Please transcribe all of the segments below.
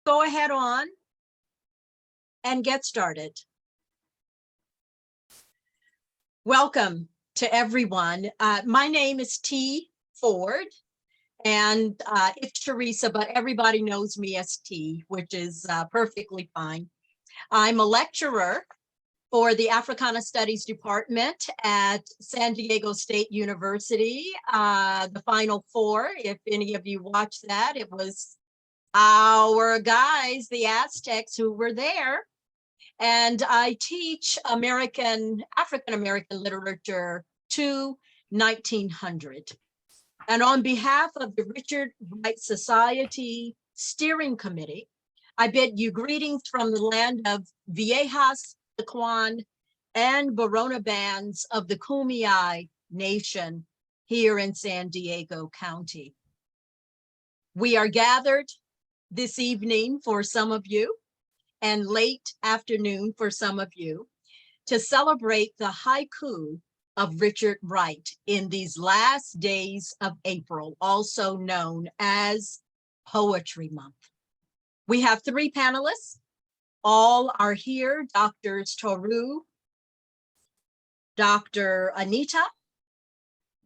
go ahead on and get started. Welcome to everyone. My name is T. Ford, and it's Theresa, but everybody knows me as T, which is perfectly fine. I'm a lecturer for the Africana Studies Department at San Diego State University. The Final Four, if any of you watched that, it was our guys, the Aztecs, who were there. And I teach African-American literature to 1900. And on behalf of the Richard Wright Society Steering Committee, I bid you greetings from the land of Viejas, the Kwan, and Borona bands of the Kumeyaay Nation here in San Diego County. We are gathered this evening for some of you, and late afternoon for some of you, to celebrate the haiku of Richard Wright in these last days of April, also known as Poetry Month. We have three panelists. All are here: Doctors Toru, Dr. Anita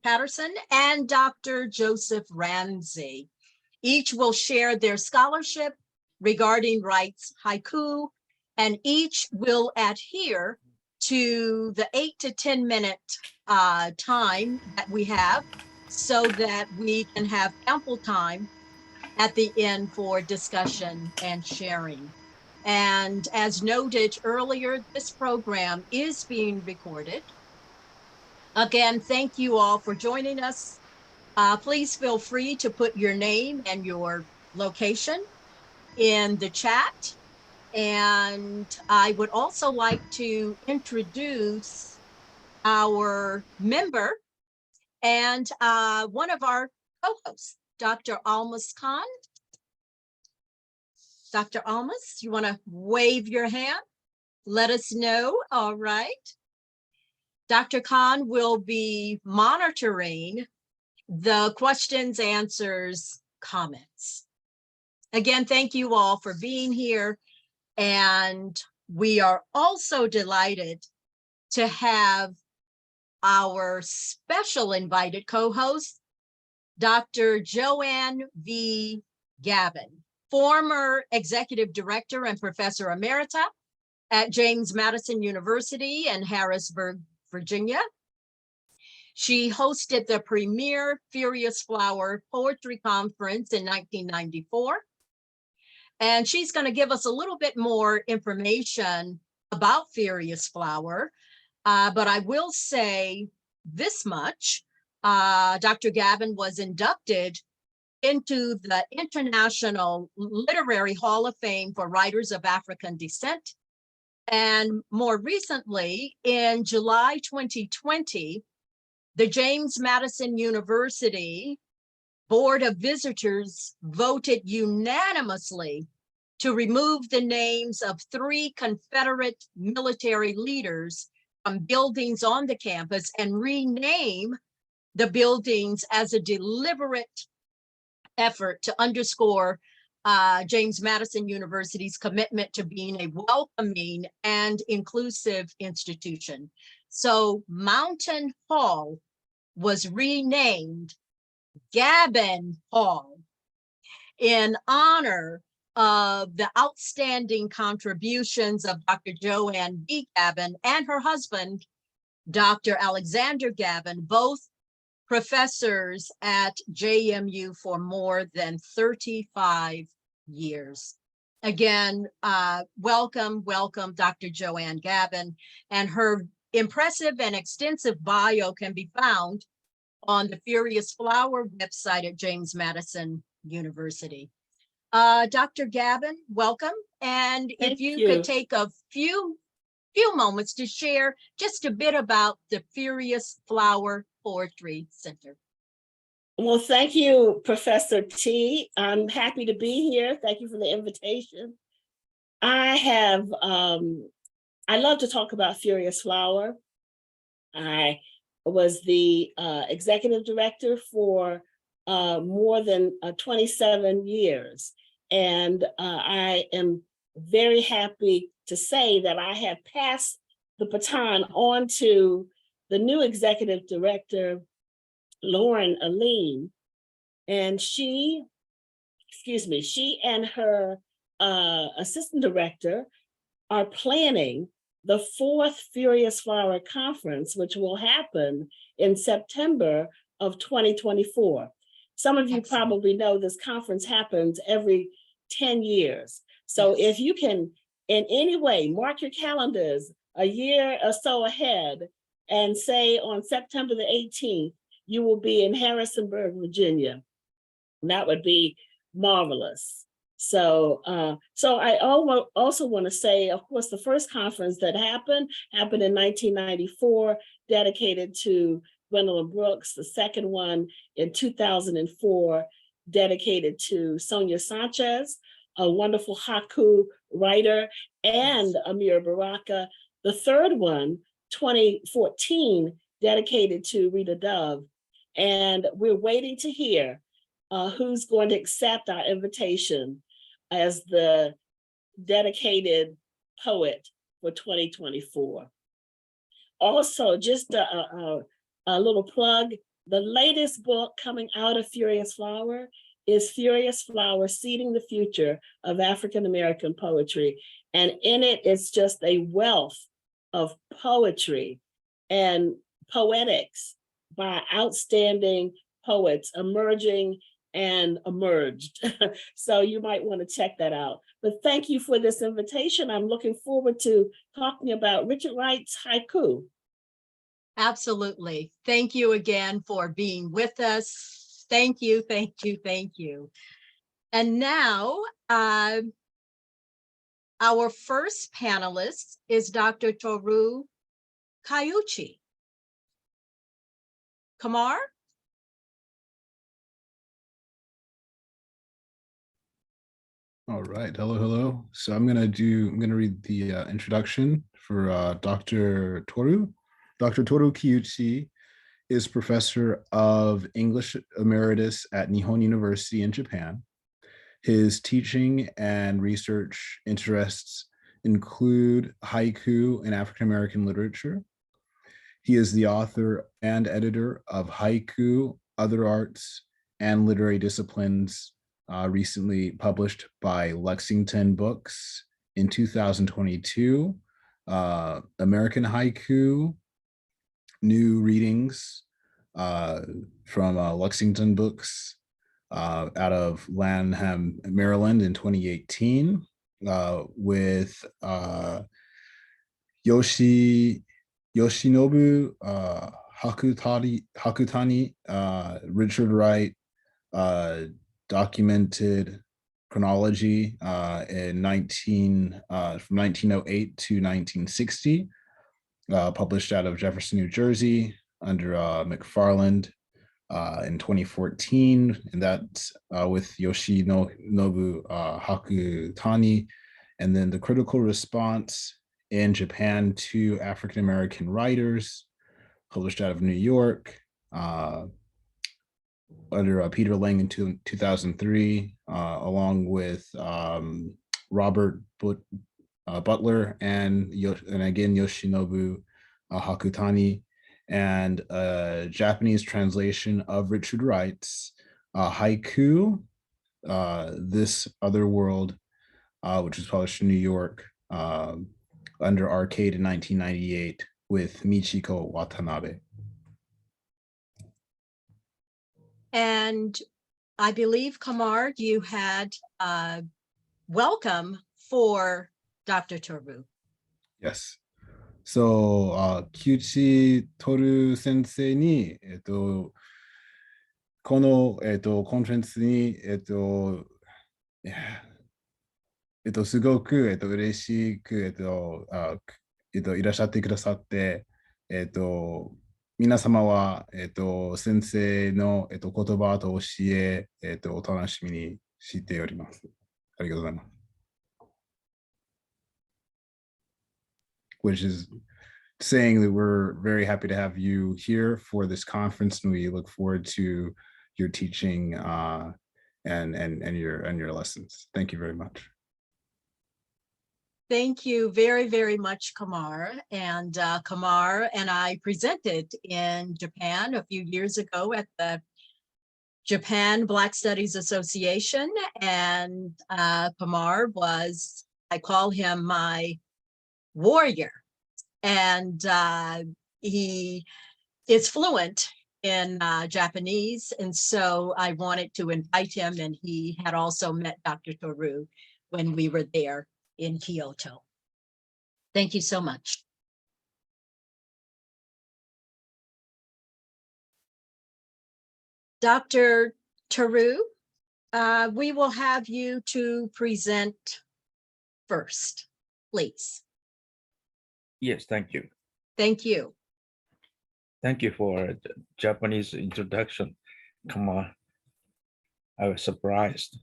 Patterson, and Dr. Joseph Ramsey. Each will share their scholarship regarding Wright's haiku, and each will adhere to the 8 to 10 minute time that we have, so that we can have ample time at the end for discussion and sharing. And as noted earlier, this program is being recorded. Again, thank you all for joining us. Please feel free to put your name and your location in the chat. And I would also like to introduce our member and one of our co-hosts, Dr. Almas Khan. Dr. Almas, you want to wave your hand? Let us know. All right. Dr. Khan will be monitoring the questions, answers, comments. Again, thank you all for being here. And we are also delighted to have our special invited co-host, Dr. Joanne V. Gabbin, former executive director and professor emerita at James Madison University in Harrisburg, Virginia. She hosted the premier Furious Flower Poetry Conference in 1994. And she's going to give us a little bit more information about Furious Flower. But I will say this much. Dr. Gabbin was inducted into the International Literary Hall of Fame for Writers of African Descent. And more recently, in July 2020, the James Madison University Board of Visitors voted unanimously to remove the names of 3 Confederate military leaders from buildings on the campus and rename the buildings as a deliberate effort to underscore James Madison University's commitment to being a welcoming and inclusive institution. So Mountain Hall was renamed Gabbin Hall in honor of the outstanding contributions of Dr. Joanne V. Gabbin and her husband, Dr. Alexander Gabbin, both professors at JMU for more than 35 years. Again, welcome, Dr. Joanne Gabbin, and her impressive and extensive bio can be found on the Furious Flower website at James Madison University. Dr. Gabbin, welcome. And if you could take a few moments to share just a bit about the Furious Flower Poetry Center. Well, thank you, Professor T. I'm happy to be here. Thank you for the invitation. I love to talk about Furious Flower. I was the executive director for more than 27 years. And I am very happy to say that I have passed the baton on to the new executive director, Lauren Aline. And she and her assistant director are planning the 4th Furious Flower Conference, which will happen in September of 2024. Some of you Excellent. probably know this conference happens every 10 years. So Yes. if you can in any way mark your calendars a year or so ahead and say on September the 18th, you will be in Harrisonburg, Virginia. That would be marvelous. So I also want to say, of course, the first conference that happened in 1994, dedicated to Gwendolyn Brooks. The second one in 2004, dedicated to Sonia Sanchez, a wonderful haiku writer, and Amir Baraka. The third one, 2014, dedicated to Rita Dove. And we're waiting to hear who's going to accept our invitation as the dedicated poet for 2024. Also, just a little plug, the latest book coming out of Furious Flower is Furious Flower, Seeding the Future of African-American Poetry. And in it, it's just a wealth of poetry and poetics by outstanding poets emerging and emerged. So you might want to check that out. But thank you for this invitation. I'm looking forward to talking about Richard Wright's haiku. Absolutely. Thank you again for being with us. Thank you, thank you, thank you. And now, our first panelist is Dr. Toru Kiuchi. Kamar? All right, hello. So I'm gonna read the introduction for Dr. Toru. Dr. Toru Kiuchi is professor of English emeritus at Nihon University in Japan. His teaching and research interests include haiku and African-American literature. He is the author and editor of Haiku, Other Arts, and Literary Disciplines, recently published by Lexington Books in 2022. American Haiku, New Readings from Lexington Books out of Lanham, Maryland in 2018, with Yoshinobu Hakutani, Richard Wright, documented chronology from 1908 to 1960, published out of Jefferson, New Jersey, under McFarland in 2014, and that's with Yoshinobu Hakutani. And then the critical response in Japan to African-American writers, published out of New York, under Peter Lang in 2003, along with Robert Butler and again Yoshinobu Hakutani, and a Japanese translation of Richard Wright's Haiku, This Other World, which was published in New York under Arcade in 1998 with Michiko Watanabe. And I believe, Kamar, you had a welcome for Dr. Toru. Yes. So, Kiuchi Toru 先生に、この、コンフェレンスに、すごく、嬉しく、いらっしゃってくださって、皆様は、先生の、言葉と教え、お楽しみにしております。ありがとうございます。Which is saying that we're very happy to have you here for this conference, and we look forward to your teaching and your lessons. Thank you very much. Thank you very, very much, Kamar. And Kamar and I presented in Japan a few years ago at the Japan Black Studies Association. And Kamar was, I call him my warrior. And he is fluent in Japanese. And so I wanted to invite him, and he had also met Dr. Toru when we were there in Kyoto. Thank you so much. Dr. Toru, we will have you to present first, please. Yes, thank you. Thank you. Thank you for the Japanese introduction. Come on. I was surprised.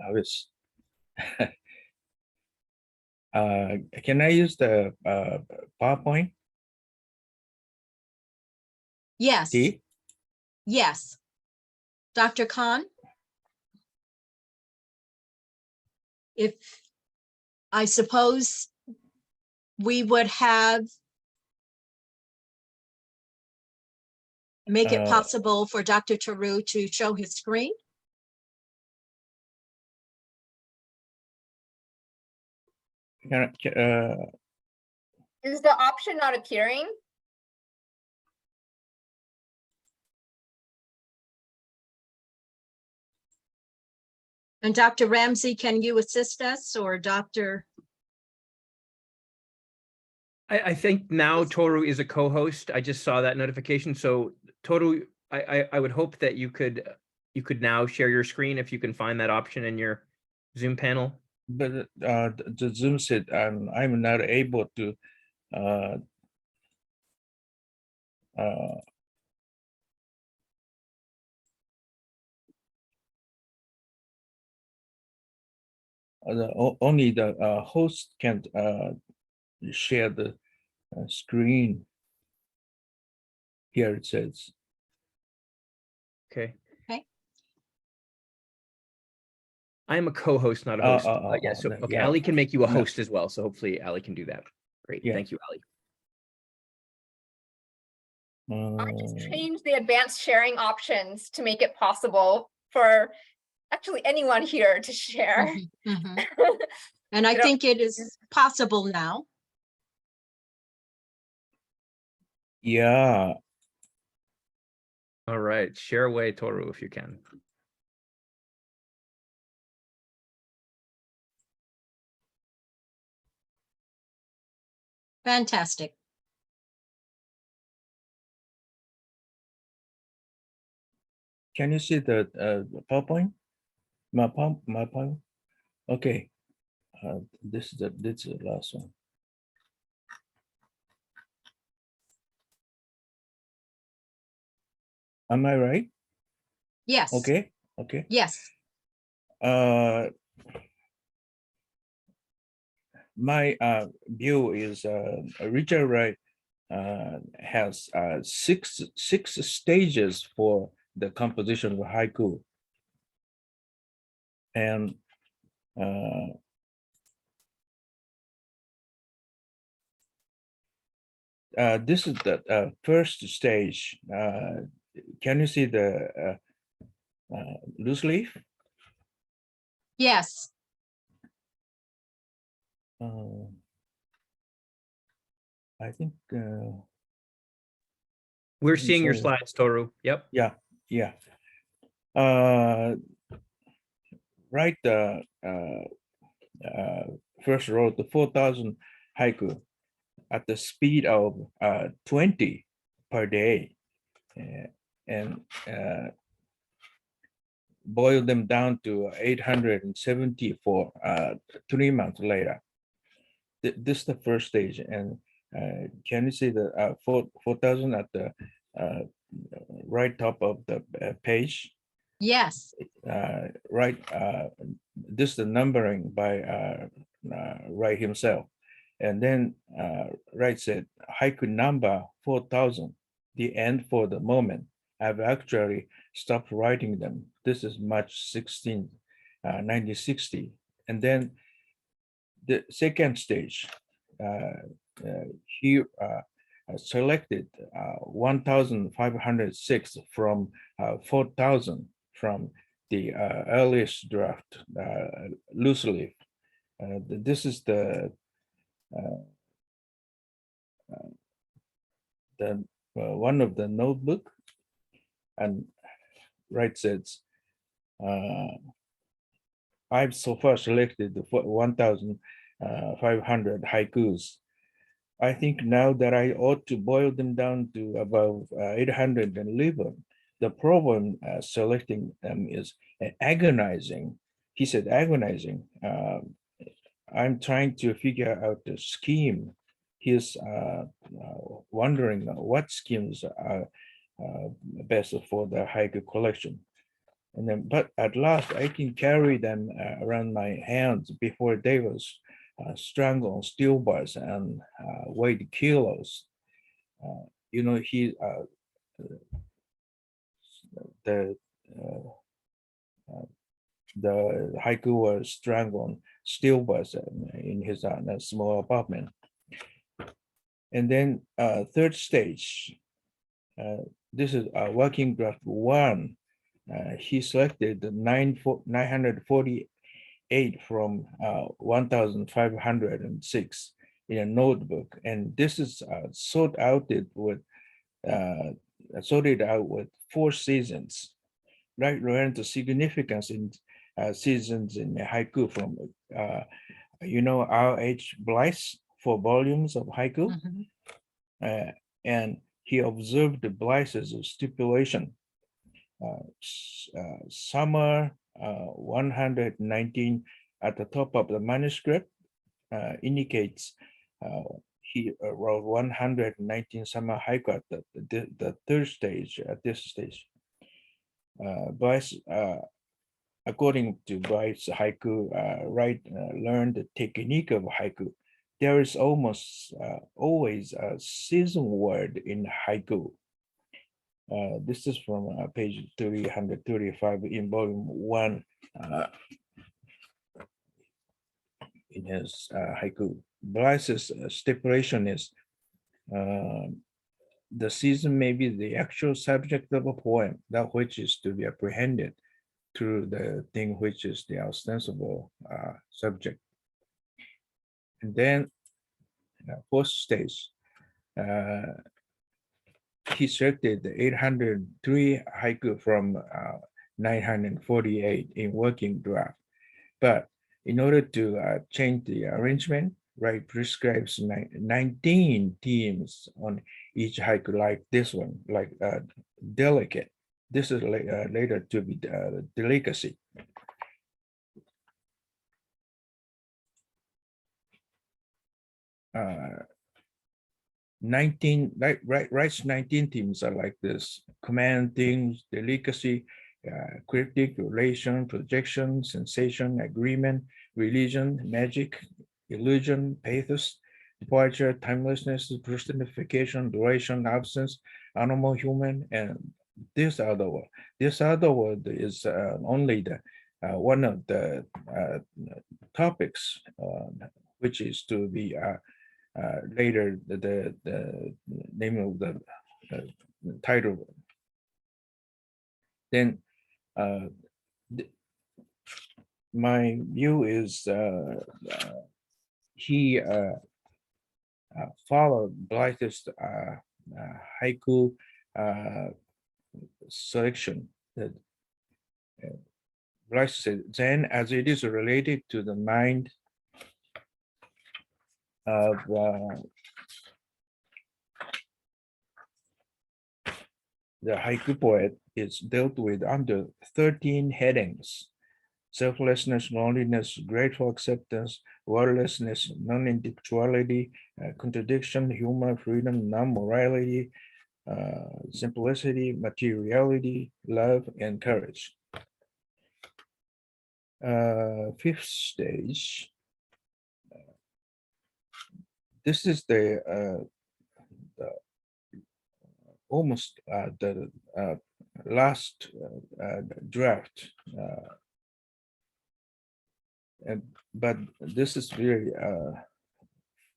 I was can I use the PowerPoint? Yes. T? Yes. Dr. Khan? If I suppose we would make it possible for Dr. Toru to show his screen. Is the option not appearing? And Dr. Ramsey, can you assist us, or Dr. I think now Toru is a co-host. I just saw that notification. So Toru, I would hope that you could now share your screen if you can find that option in your Zoom panel. But the Zoom said I'm not able to only the host can share the screen. Here it says. Okay. Okay. I'm a co-host, not a host. Yeah. So okay, yeah. Ali can make you a No. host as well. So hopefully Ali can do that. Great. Yeah. Thank you, Ali. I just changed the advanced sharing options to make it possible for actually anyone here to share. Mhm. And I think it is possible now. Yeah. All right. Share away, Toru, if you can. Fantastic. Can you see the PowerPoint? My PowerPoint? Okay. This is the last one. Am I right? Yes. Okay. Okay. Yes. My view is Richard Wright has six stages for the composition of haiku, and this is the first stage. Can you see the loose leaf? Yes. I think We're seeing your sorry. slides, Toru. Yep. Yeah. Write the first wrote the 4,000 haiku at the speed of 20 per day, and boil them down to 870 for 3 months later. This is the first stage, and can you see the 4,000 at the right top of the page? Yes. Right, this is the numbering by Wright himself. And then Wright said, haiku number 4,000, the end for the moment. I've actually stopped writing them. This is March 16, 1960. And then the second stage, he selected 1,506 from 4,000 from the earliest draft, loose leaf. This is the one of the notebook, and Wright says, I've so far selected the 1,500 haikus. I think now that I ought to boil them down to about 811. The problem selecting them is agonizing. He said agonizing. I'm trying to figure out the scheme. He's wondering what schemes are best for the haiku collection. And then, but at last I can carry them around my hands before they was strung on steel bars and weighed kilos. You know, the haiku was strung on steel bars in his small apartment. And then third stage, this is working draft 1. He selected the 948 from 1,506 in a notebook, and this is sorted out with 4 seasons. Wright learned the significance in seasons in haiku from R.H. Blythe's 4 volumes of haiku, and he observed the Blythe's stipulation. Summer 119 at the top of the manuscript indicates he wrote 119 summer haiku at the third stage, at this stage. Blythe, according to Blythe's haiku, Wright learned the technique of haiku. There is almost always a season word in haiku. This is from page 335 in volume 1 in his haiku. Blythe's stipulation is the season may be the actual subject of a poem, that which is to be apprehended through the thing which is the ostensible subject. And then fourth stage, he selected the 803 haiku from 948 in working draft. But in order to change the arrangement, Wright prescribes 19 themes on each haiku, like this one, like delicate. This is later to be delicacy. Wright's 19 themes are like this: command themes, delicacy, cryptic, relation, projection, sensation, agreement, religion, magic, illusion, pathos, departure, timelessness, personification, duration, absence, animal, human, and this other word. This other word is only the one of the topics, which is to be later the name of the title. Then my view is he followed Blythe's haiku selection. That Blythe said, then as it is related to the mind of the haiku poet, is dealt with under 13 headings: selflessness, loneliness, grateful acceptance, wordlessness, non-individuality, contradiction, humor, freedom, non-morality, simplicity, materiality, love, and courage. Fifth stage. This is the almost the last draft, but this is very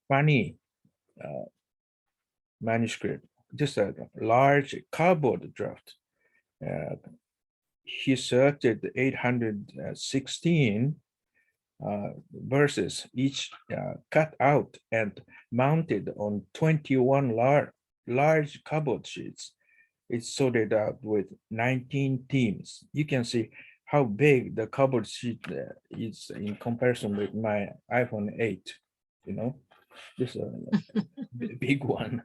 funny manuscript, just a large cardboard draft. He selected 816 verses, each cut out and mounted on 21 large cardboard sheets. It's sorted out with 19 themes. You can see how big the cardboard sheet is in comparison with my iPhone 8. You know, this is a big one.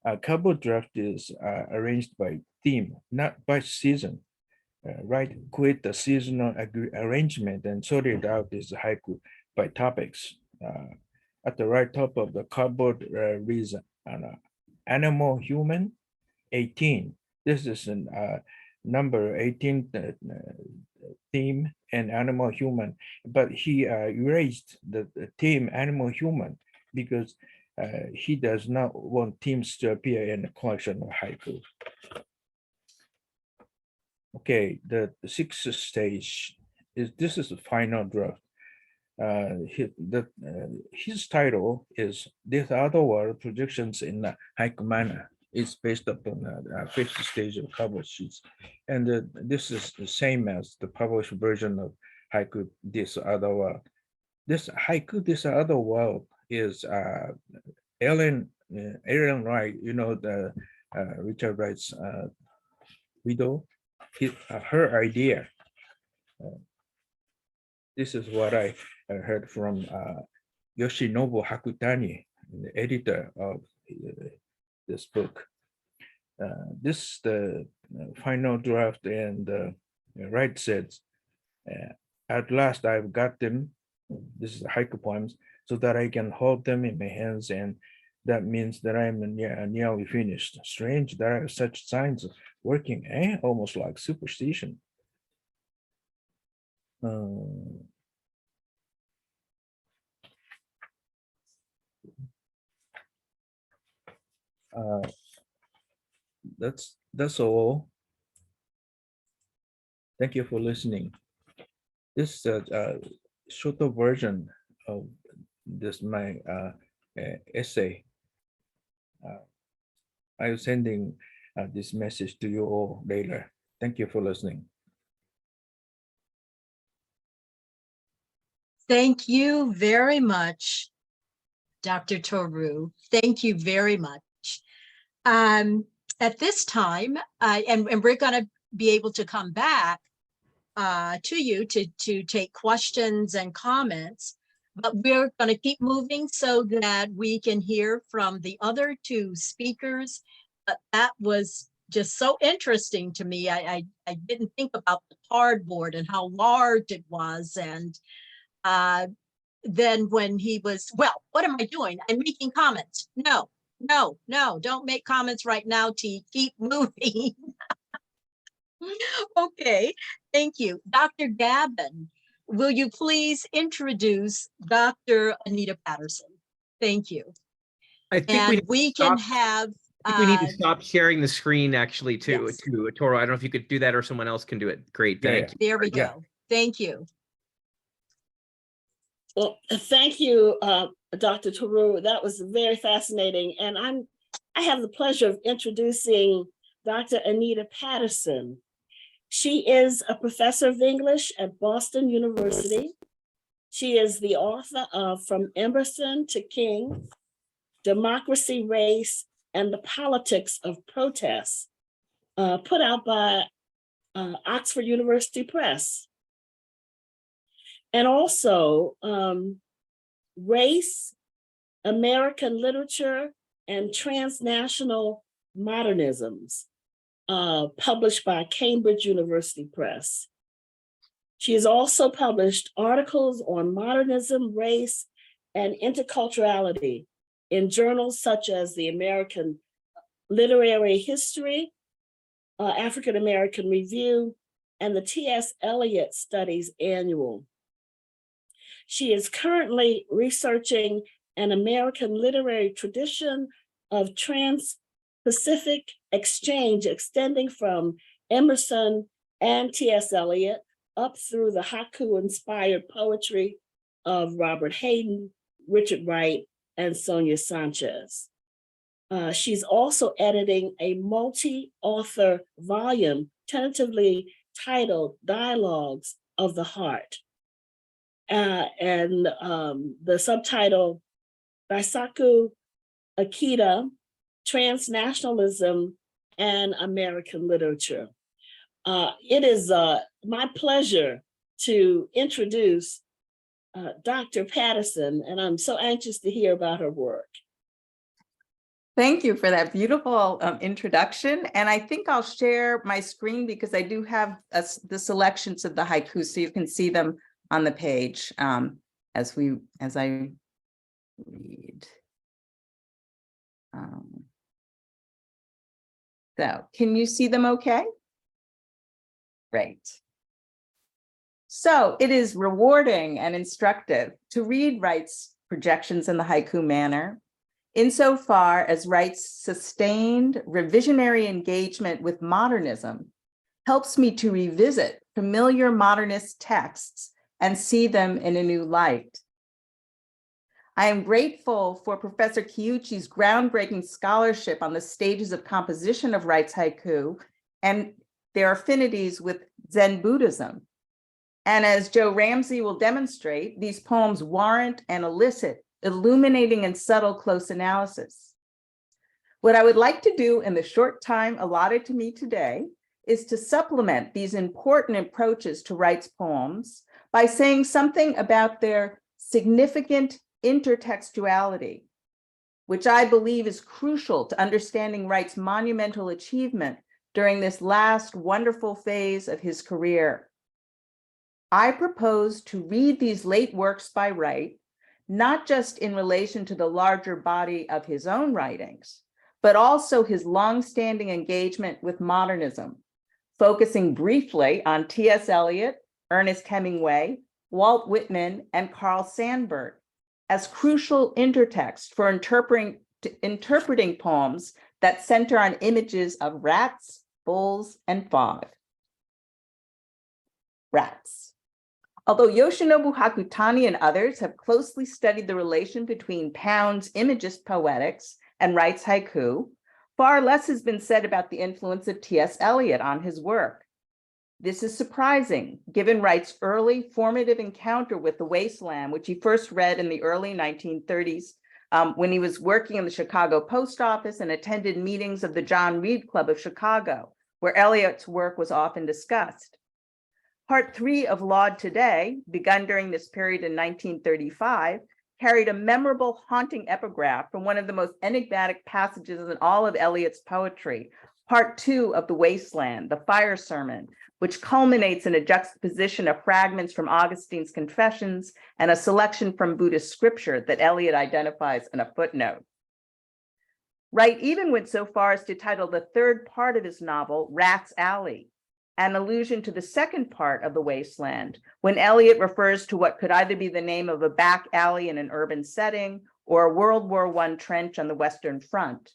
A cardboard draft is arranged by theme, not by season. Wright quit the seasonal arrangement and sorted out this haiku by topics. At the right top of the cardboard reads animal, human, 18. This is number 18 theme and animal, human, but he erased the theme animal, human because he does not want themes to appear in a collection of haiku. Okay, the sixth stage is this is the final draft. His title is "This Other World Projections in the Haiku Manner." It's based upon the fifth stage of cover sheets, and this is the same as the published version of Haiku This Other World. This Haiku This Other World is Ellen Wright, you know, the Richard Wright's widow. Her idea. This is what I heard from Yoshinobu Hakutani, the editor of this book. This is the final draft, and Wright says, at last I've got them. This is the haiku poems, so that I can hold them in my hands, and that means that I'm nearly finished. Strange, there are such signs of working, almost like superstition. That's all. Thank you for listening. This is a shorter version of this my essay. I'm sending this message to you all later. Thank you for listening. Thank you very much, Dr. Toru. Thank you very much. At this time, and we're going to be able to come back to you to take questions and comments, but we're going to keep moving so that we can hear from the other two speakers. But that was just so interesting to me. I didn't think about the cardboard and how large it was. And then when he was, well, what am I doing? I'm making comments. No, don't make comments right now, T. Keep moving. Okay, thank you. Dr. Gabbin, will you please introduce Dr. Anita Patterson? Thank you. I think And we can have. we need to stop sharing the screen actually too, Yes. to Toru. I don't know if you could do that or someone else can do it. Great, thank you. There we go. Thank you. Well, thank you, Dr. Toru. That was very fascinating. And I have the pleasure of introducing Dr. Anita Patterson. She is a professor of English at Boston University. She is the author of From Emerson to King, Democracy, Race, and the Politics of Protest, put out by Oxford University Press. And also Race, American Literature, and Transnational Modernisms, published by Cambridge University Press. She has also published articles on modernism, race, and interculturality in journals such as the American Literary History, African American Review, and the T.S. Eliot Studies Annual. She is currently researching an American literary tradition of Pacific exchange extending from Emerson and T.S. Eliot up through the haiku-inspired poetry of Robert Hayden, Richard Wright, and Sonia Sanchez. She's also editing a multi-author volume tentatively titled Dialogues of the Heart. And the subtitle, Daisaku Akita, Transnationalism and American Literature. It is my pleasure to introduce Dr. Patterson, and I'm so anxious to hear about her work. Thank you for that beautiful introduction. And I think I'll share my screen because I do have the selections of the haiku, so you can see them on the page as I read. So can you see them okay? Great. So it is rewarding and instructive to read Wright's projections in the haiku manner, insofar as Wright's sustained revisionary engagement with modernism helps me to revisit familiar modernist texts and see them in a new light. I am grateful for Professor Kiuchi's groundbreaking scholarship on the stages of composition of Wright's haiku and their affinities with Zen Buddhism. And as Joe Ramsey will demonstrate, these poems warrant and elicit illuminating and subtle close analysis. What I would like to do in the short time allotted to me today is to supplement these important approaches to Wright's poems by saying something about their significant intertextuality, which I believe is crucial to understanding Wright's monumental achievement during this last wonderful phase of his career. I propose to read these late works by Wright, not just in relation to the larger body of his own writings, but also his longstanding engagement with modernism, focusing briefly on T.S. Eliot, Ernest Hemingway, Walt Whitman, and Carl Sandburg as crucial intertext for interpreting poems that center on images of rats, bulls, and fog. Rats. Although Yoshinobu Hakutani and others have closely studied the relation between Pound's Imagist poetics and Wright's haiku, far less has been said about the influence of T.S. Eliot on his work. This is surprising, given Wright's early formative encounter with the wasteland, which he first read in the early 1930s when he was working in the Chicago Post Office and attended meetings of the John Reed Club of Chicago, where Eliot's work was often discussed. Part 3 of Laud Today, begun during this period in 1935, carried a memorable, haunting epigraph from one of the most enigmatic passages in all of Eliot's poetry, Part 2 of The Wasteland, the Fire Sermon, which culminates in a juxtaposition of fragments from Augustine's Confessions and a selection from Buddhist scripture that Eliot identifies in a footnote. Wright even went so far as to title the third part of his novel Rat's Alley, an allusion to the second part of The Wasteland, when Eliot refers to what could either be the name of a back alley in an urban setting or a World War I trench on the Western Front.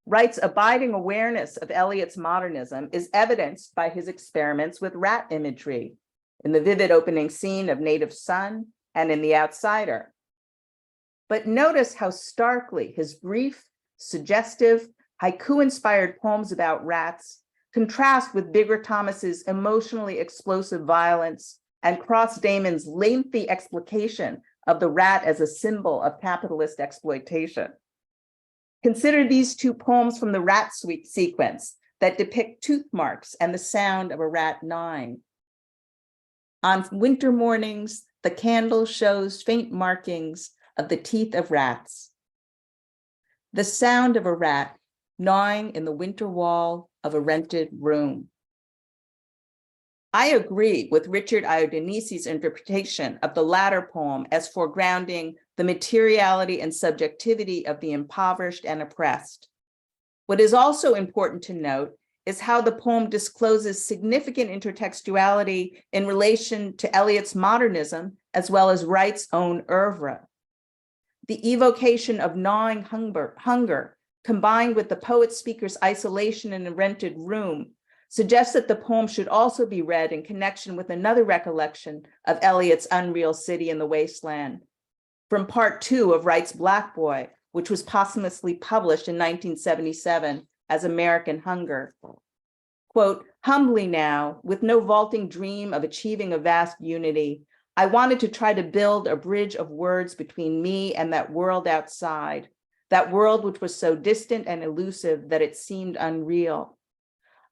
Wright's abiding awareness of Eliot's modernism is evidenced by his experiments with rat imagery in the vivid opening scene of Native Son and in The Outsider. But notice how starkly his brief, suggestive, haiku-inspired poems about rats contrast with Bigger Thomas's emotionally explosive violence and Cross Damon's lengthy explication of the rat as a symbol of capitalist exploitation. Consider these two poems from the Rat Suite sequence that depict tooth marks and the sound of a rat gnawing. On winter mornings, the candle shows faint markings of the teeth of rats. The sound of a rat gnawing in the winter wall of a rented room. I agree with Richard Iodinesi's interpretation of the latter poem as foregrounding the materiality and subjectivity of the impoverished and oppressed. What is also important to note is how the poem discloses significant intertextuality in relation to Eliot's modernism, as well as Wright's own oeuvre. The evocation of gnawing hunger combined with the poet-speaker's isolation in a rented room, suggests that the poem should also be read in connection with another recollection of Eliot's unreal city in the wasteland, from part 2 of Wright's Black Boy, which was posthumously published in 1977 as American Hunger. Quote, humbly now, with no vaulting dream of achieving a vast unity, I wanted to try to build a bridge of words between me and that world outside, that world which was so distant and elusive that it seemed unreal.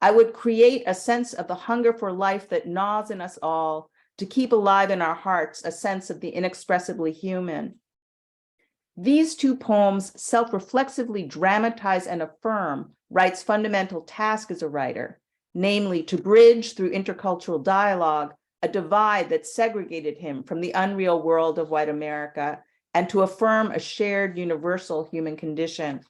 I would create a sense of the hunger for life that gnaws in us all, to keep alive in our hearts a sense of the inexpressibly human. These two poems self-reflexively dramatize and affirm Wright's fundamental task as a writer, namely to bridge through intercultural dialogue a divide that segregated him from the unreal world of white America and to affirm a shared universal human condition.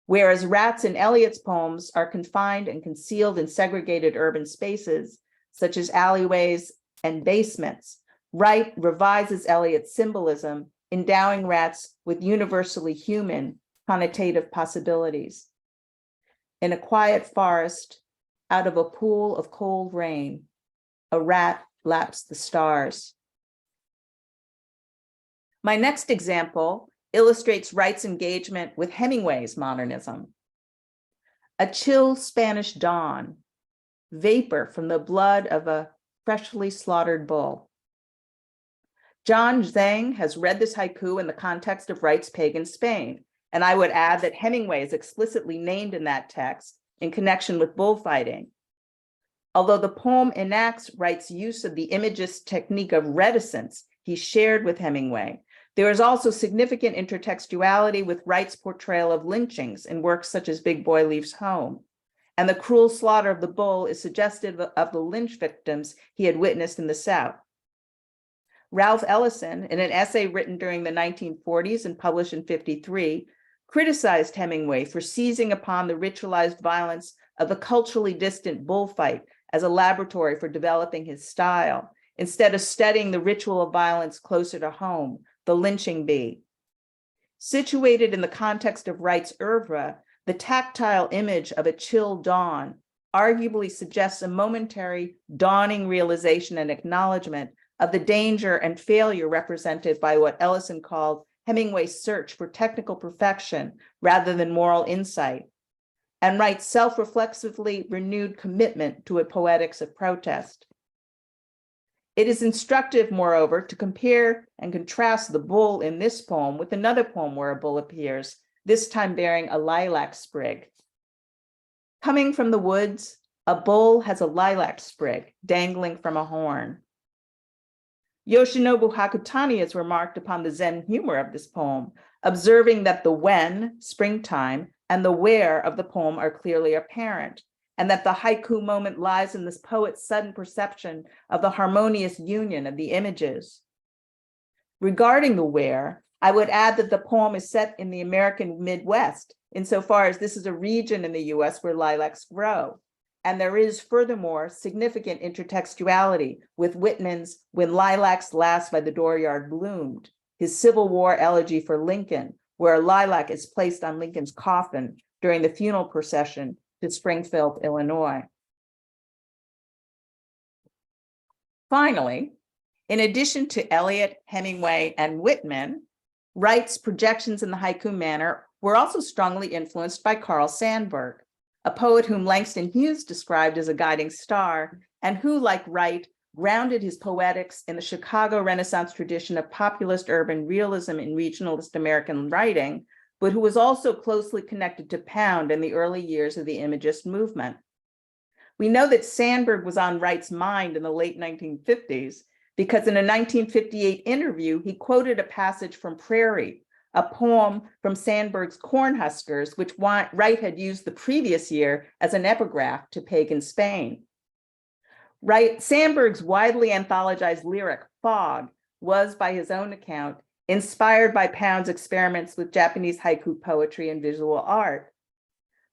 Whereas Rats and Eliot's poems are confined and concealed in segregated urban spaces, such as alleyways and basements, Wright revises Eliot's symbolism, endowing Rats with universally human connotative possibilities. In a quiet forest, out of a pool of cold rain, a rat laps the stars. My next example illustrates Wright's engagement with Hemingway's modernism. A chill Spanish dawn, vapor from the blood of a freshly slaughtered bull. John Zhang has read this haiku in the context of Wright's Pagan Spain, and I would add that Hemingway is explicitly named in that text in connection with bullfighting. Although the poem enacts Wright's use of the imagist technique of reticence he shared with Hemingway, there is also significant intertextuality with Wright's portrayal of lynchings in works such as Big Boy Leaves Home, and the cruel slaughter of the bull is suggestive of the lynch victims he had witnessed in the South. Ralph Ellison, in an essay written during the 1940s and published in 1953, criticized Hemingway for seizing upon the ritualized violence of the culturally distant bullfight as a laboratory for developing his style, instead of studying the ritual of violence closer to home, the lynching bee. Situated in the context of Wright's oeuvre, the tactile image of a chill dawn arguably suggests a momentary dawning realization and acknowledgement of the danger and failure represented by what Ellison called Hemingway's search for technical perfection rather than moral insight, and Wright's self-reflexively renewed commitment to a poetics of protest. It is instructive, moreover, to compare and contrast the bull in this poem with another poem where a bull appears, this time bearing a lilac sprig. Coming from the woods, a bull has a lilac sprig dangling from a horn. Yoshinobu Hakutani has remarked upon the Zen humor of this poem, observing that the when, springtime, and the where of the poem are clearly apparent, and that the haiku moment lies in this poet's sudden perception of the harmonious union of the images. Regarding the where, I would add that the poem is set in the American Midwest, insofar as this is a region in the US where lilacs grow. And there is furthermore significant intertextuality with Whitman's When Lilacs Last by the Dooryard Bloomed, his Civil War elegy for Lincoln, where a lilac is placed on Lincoln's coffin during the funeral procession to Springfield, Illinois. Finally, in addition to Eliot, Hemingway, and Whitman, Wright's projections in the haiku manner were also strongly influenced by Carl Sandburg, a poet whom Langston Hughes described as a guiding star, and who, like Wright, grounded his poetics in the Chicago Renaissance tradition of populist urban realism in regionalist American writing, but who was also closely connected to Pound in the early years of the Imagist movement. We know that Sandburg was on Wright's mind in the late 1950s because in a 1958 interview, he quoted a passage from Prairie, a poem from Sandburg's Cornhuskers, which Wright had used the previous year as an epigraph to pagan Spain. Sandburg's widely anthologized lyric, Fog, was, by his own account, inspired by Pound's experiments with Japanese haiku poetry and visual art.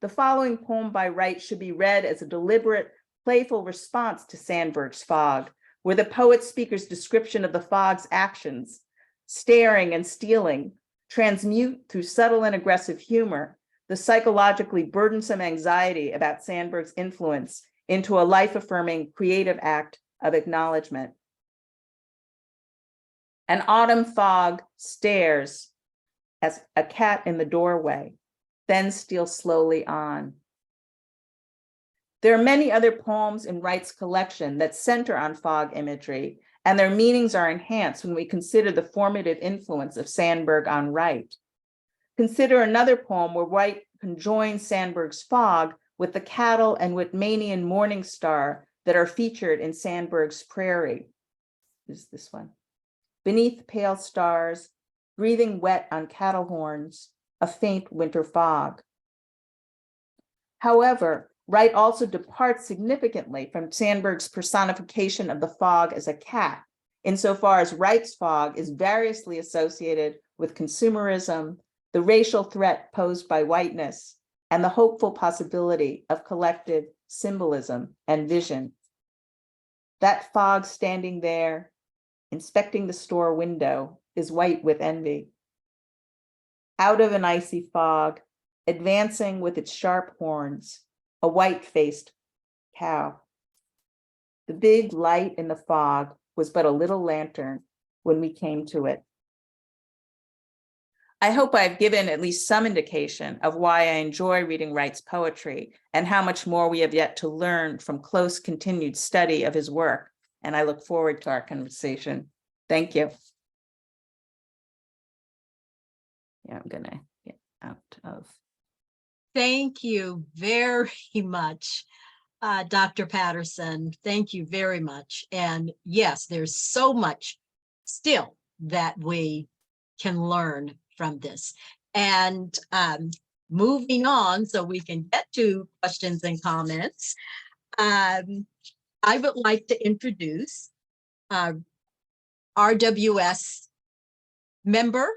The following poem by Wright should be read as a deliberate, playful response to Sandburg's Fog, where the poet speaker's description of the fog's actions, staring and stealing, transmute through subtle and aggressive humor the psychologically burdensome anxiety about Sandburg's influence into a life-affirming creative act of acknowledgement. An autumn fog stares as a cat in the doorway, then steals slowly on. There are many other poems in Wright's collection that center on fog imagery, and their meanings are enhanced when we consider the formative influence of Sandburg on Wright. Consider another poem where Wright conjoins Sandburg's fog with the cattle and Whitmanian morning star that are featured in Sandburg's Prairie. This is this one. Beneath pale stars, breathing wet on cattle horns, a faint winter fog. However, Wright also departs significantly from Sandburg's personification of the fog as a cat, insofar as Wright's fog is variously associated with consumerism, the racial threat posed by whiteness, and the hopeful possibility of collective symbolism and vision. That fog standing there, inspecting the store window, is white with envy. Out of an icy fog, advancing with its sharp horns, a white-faced cow. The big light in the fog was but a little lantern when we came to it. I hope I've given at least some indication of why I enjoy reading Wright's poetry and how much more we have yet to learn from close continued study of his work, and I look forward to our conversation. Thank you. Yeah, I'm gonna get out of. Thank you very much, Dr. Patterson. Thank you very much. And yes, there's so much still that we can learn from this. And moving on so we can get to questions and comments, I would like to introduce RWS member,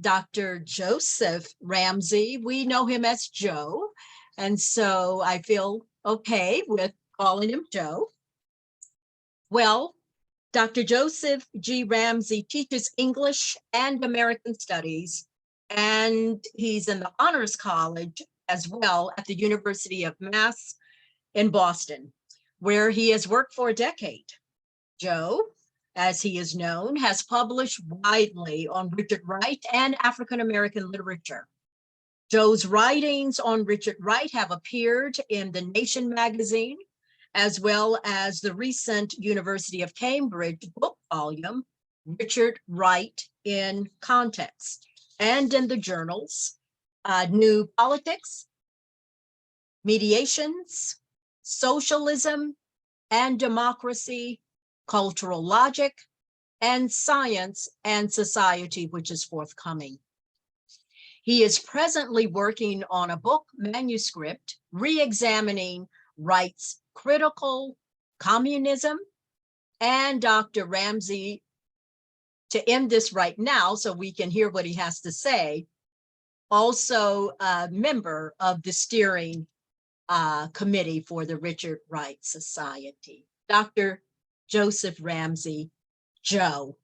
Dr. Joseph Ramsey. We know him as Joe, and so I feel okay with calling him Joe. Well, Dr. Joseph G. Ramsey teaches English and American Studies, and he's in the Honors College as well at the University of Mass in Boston, where he has worked for a decade. Joe, as he is known, has published widely on Richard Wright and African-American literature. Joe's writings on Richard Wright have appeared in The Nation magazine, as well as the recent University of Cambridge book volume, Richard Wright in Context, and in the journals, New Politics, Mediations, Socialism and Democracy, Cultural Logic, and Science and Society, which is forthcoming. He is presently working on a book manuscript re-examining Wright's critical communism. And Dr. Ramsey, to end this right now so we can hear what he has to say, also a member of the steering committee for the Richard Wright Society. Dr. Joseph Ramsey, Joe.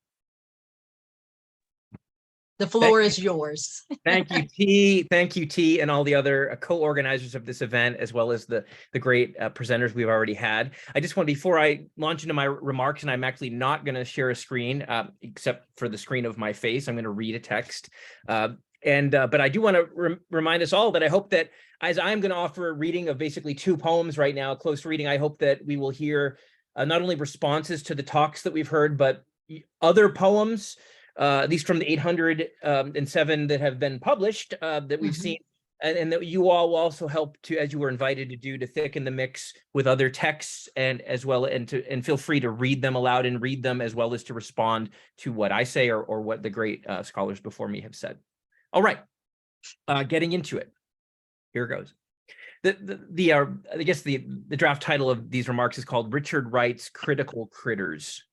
The floor is yours. Thank you, T. Thank you, T, and all the other co-organizers of this event, as well as the great presenters we've already had. I just want, before I launch into my remarks, and I'm actually not going to share a screen, except for the screen of my face. I'm going to read a text. But I do want to remind us all that I hope that, as I'm going to offer a reading of basically 2 poems right now, a close reading, I hope that we will hear not only responses to the talks that we've heard, but other poems, at least from the 807 that have been published, that we've seen, and that you all will also help to, as you were invited to do, to thicken the mix with other texts, and as well, and feel free to read them aloud and read them, as well as to respond to what I say or what the great scholars before me have said. All right, getting into it. Here goes. I guess the draft title of these remarks is called Richard Wright's Critical Critters.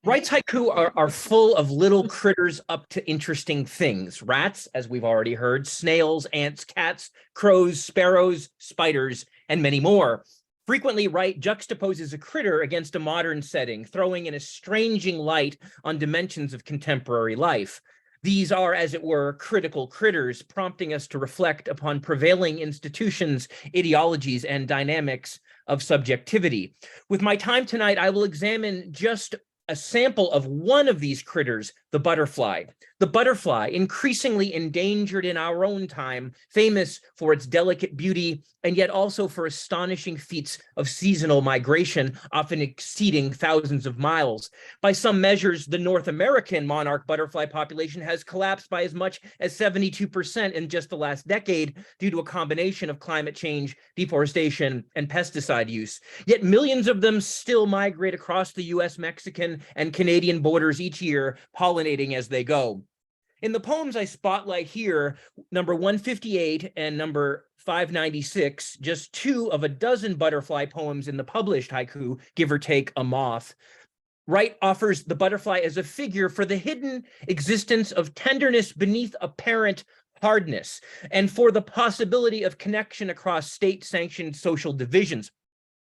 Wright's haiku are full of little critters up to interesting things. Rats, as we've already heard, snails, ants, cats, crows, sparrows, spiders, and many more. Frequently, Wright juxtaposes a critter against a modern setting, throwing an estranging light on dimensions of contemporary life. These are, as it were, critical critters, prompting us to reflect upon prevailing institutions, ideologies, and dynamics of subjectivity. With my time tonight, I will examine just a sample of one of these critters, the butterfly. The butterfly, increasingly endangered in our own time, famous for its delicate beauty, and yet also for astonishing feats of seasonal migration, often exceeding thousands of miles. By some measures, the North American monarch butterfly population has collapsed by as much as 72% in just the last decade due to a combination of climate change, deforestation, and pesticide use. Yet millions of them still migrate across the US, Mexican, and Canadian borders each year, pollinating as they go. In the poems I spotlight here, number 158 and number 596, just 2 of a dozen butterfly poems in the published haiku, give or take a moth, Wright offers the butterfly as a figure for the hidden existence of tenderness beneath apparent hardness, and for the possibility of connection across state-sanctioned social divisions.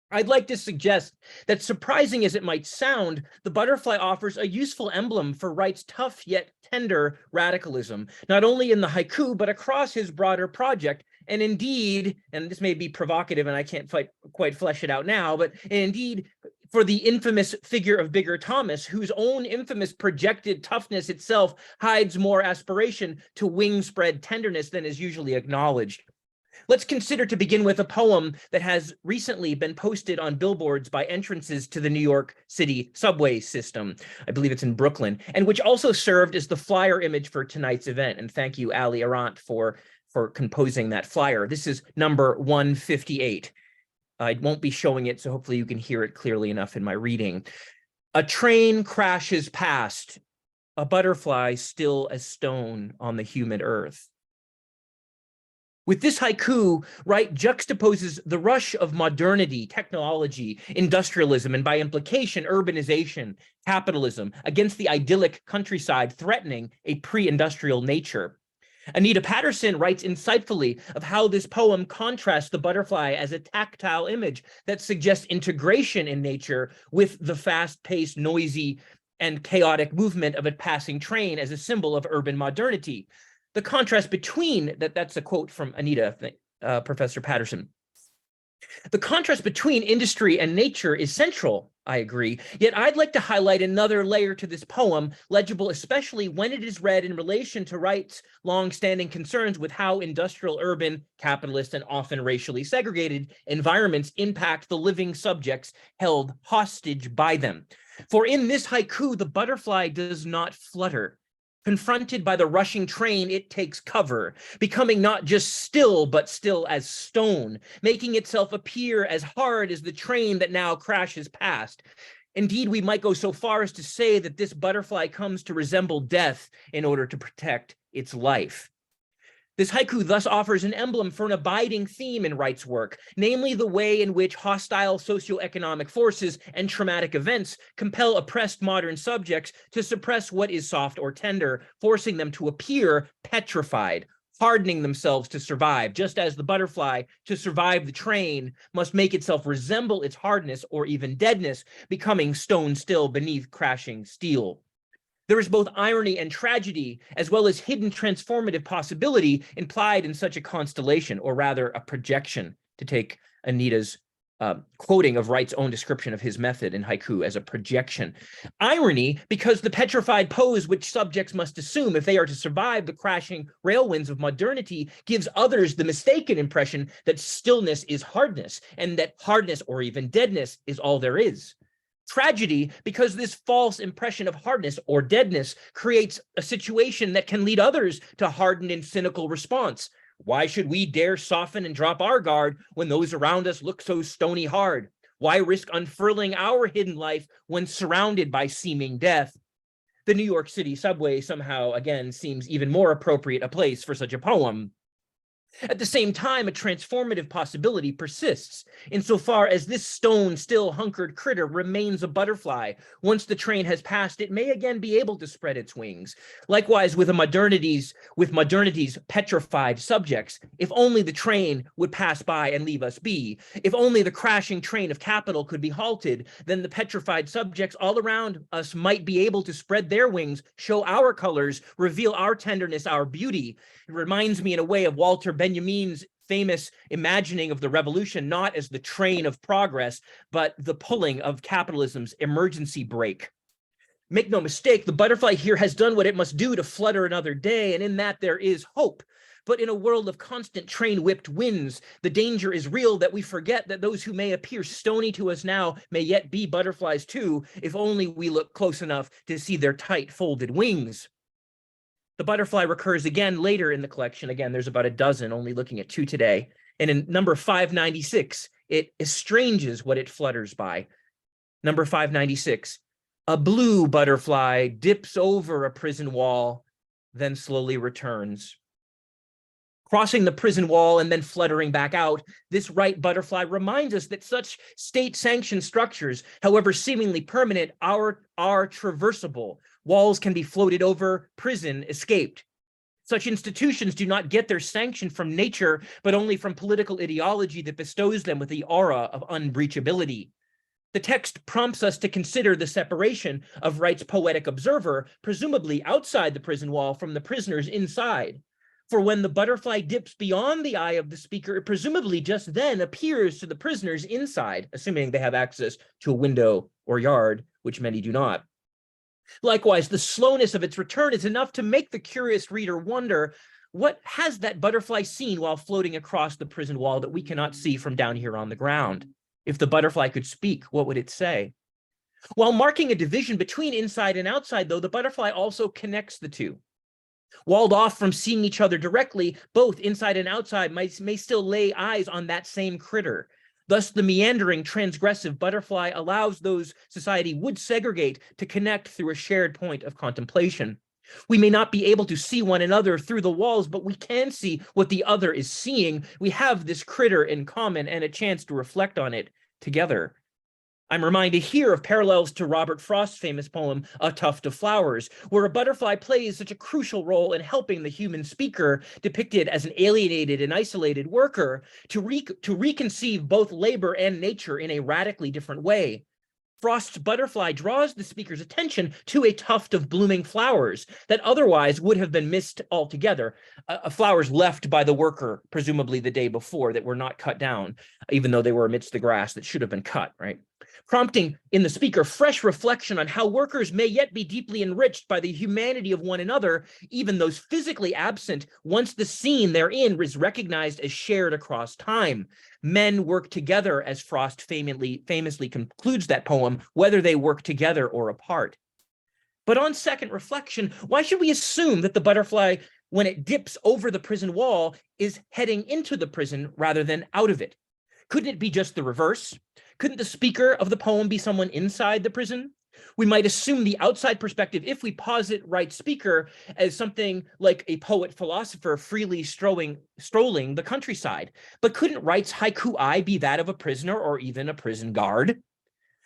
I'd like to suggest that, surprising as it might sound, the butterfly offers a useful emblem for Wright's tough yet tender radicalism, not only in the haiku, but across his broader project. And indeed, and this may be provocative and I can't quite flesh it out now, but indeed, for the infamous figure of Bigger Thomas, whose own infamous projected toughness itself hides more aspiration to wing-spread tenderness than is usually acknowledged. Let's consider, to begin with, a poem that has recently been posted on billboards by entrances to the New York City subway system. I believe it's in Brooklyn, and which also served as the flyer image for tonight's event. And thank you, Ali Arant, for composing that flyer. This is number 158. I won't be showing it, so hopefully you can hear it clearly enough in my reading. A train crashes past, a butterfly still as stone on the humid earth. With this haiku, Wright juxtaposes the rush of modernity, technology, industrialism, and by implication, urbanization, capitalism, against the idyllic countryside threatening a pre-industrial nature. Anita Patterson writes insightfully of how this poem contrasts the butterfly as a tactile image that suggests integration in nature with the fast-paced, noisy, and chaotic movement of a passing train as a symbol of urban modernity. The contrast between, that's a quote from Anita, Professor Patterson. The contrast between industry and nature is central, I agree, yet I'd like to highlight another layer to this poem, legible especially when it is read in relation to Wright's long-standing concerns with how industrial, urban, capitalist, and often racially segregated environments impact the living subjects held hostage by them. For in this haiku, the butterfly does not flutter. Confronted by the rushing train, it takes cover, becoming not just still, but still as stone, making itself appear as hard as the train that now crashes past. Indeed, we might go so far as to say that this butterfly comes to resemble death in order to protect its life. This haiku thus offers an emblem for an abiding theme in Wright's work, namely the way in which hostile socioeconomic forces and traumatic events compel oppressed modern subjects to suppress what is soft or tender, forcing them to appear petrified, hardening themselves to survive, just as the butterfly, to survive the train, must make itself resemble its hardness or even deadness, becoming stone still beneath crashing steel. There is both irony and tragedy, as well as hidden transformative possibility implied in such a constellation, or rather a projection, to take Anita's quoting of Wright's own description of his method in haiku as a projection. Irony, because the petrified pose which subjects must assume if they are to survive the crashing railwinds of modernity gives others the mistaken impression that stillness is hardness, and that hardness or even deadness is all there is. Tragedy, because this false impression of hardness or deadness creates a situation that can lead others to hardened and cynical response. Why should we dare soften and drop our guard when those around us look so stony hard? Why risk unfurling our hidden life when surrounded by seeming death? The New York City subway somehow, again, seems even more appropriate a place for such a poem. At the same time, a transformative possibility persists, insofar as this stone still hunkered critter remains a butterfly. Once the train has passed, it may again be able to spread its wings. Likewise, with modernity's petrified subjects, if only the train would pass by and leave us be, if only the crashing train of capital could be halted, then the petrified subjects all around us might be able to spread their wings, show our colors, reveal our tenderness, our beauty. It reminds me in a way of Walter Benjamin's famous imagining of the revolution, not as the train of progress, but the pulling of capitalism's emergency brake. Make no mistake, the butterfly here has done what it must do to flutter another day, and in that there is hope. But in a world of constant train-whipped winds, the danger is real that we forget that those who may appear stony to us now may yet be butterflies too, if only we look close enough to see their tight folded wings. The butterfly recurs again later in the collection. Again, there's about a dozen, only looking at 2 today. And in number 596, it estranges what it flutters by. Number 596, a blue butterfly dips over a prison wall, then slowly returns. Crossing the prison wall and then fluttering back out, this Wright butterfly reminds us that such state-sanctioned structures, however seemingly permanent, are traversable. Walls can be floated over, prison escaped. Such institutions do not get their sanction from nature, but only from political ideology that bestows them with the aura of unbreachability. The text prompts us to consider the separation of Wright's poetic observer, presumably outside the prison wall, from the prisoners inside. For when the butterfly dips beyond the eye of the speaker, it presumably just then appears to the prisoners inside, assuming they have access to a window or yard, which many do not. Likewise, the slowness of its return is enough to make the curious reader wonder, what has that butterfly seen while floating across the prison wall that we cannot see from down here on the ground? If the butterfly could speak, what would it say? While marking a division between inside and outside, though, the butterfly also connects the two. Walled off from seeing each other directly, both inside and outside may still lay eyes on that same critter. Thus, the meandering, transgressive butterfly allows those society would segregate to connect through a shared point of contemplation. We may not be able to see one another through the walls, but we can see what the other is seeing. We have this critter in common and a chance to reflect on it together. I'm reminded here of parallels to Robert Frost's famous poem, A Tuft of Flowers, where a butterfly plays such a crucial role in helping the human speaker, depicted as an alienated and isolated worker, to reconceive both labor and nature in a radically different way. Frost's butterfly draws the speaker's attention to a tuft of blooming flowers that otherwise would have been missed altogether, flowers left by the worker, presumably the day before, that were not cut down, even though they were amidst the grass that should have been cut, right? Prompting in the speaker fresh reflection on how workers may yet be deeply enriched by the humanity of one another, even those physically absent, once the scene they're in is recognized as shared across time. Men work together, as Frost famously concludes that poem, whether they work together or apart. But on second reflection, why should we assume that the butterfly, when it dips over the prison wall, is heading into the prison rather than out of it? Couldn't it be just the reverse? Couldn't the speaker of the poem be someone inside the prison? We might assume the outside perspective if we posit Wright's speaker as something like a poet-philosopher freely strolling the countryside. But couldn't Wright's haiku eye be that of a prisoner or even a prison guard?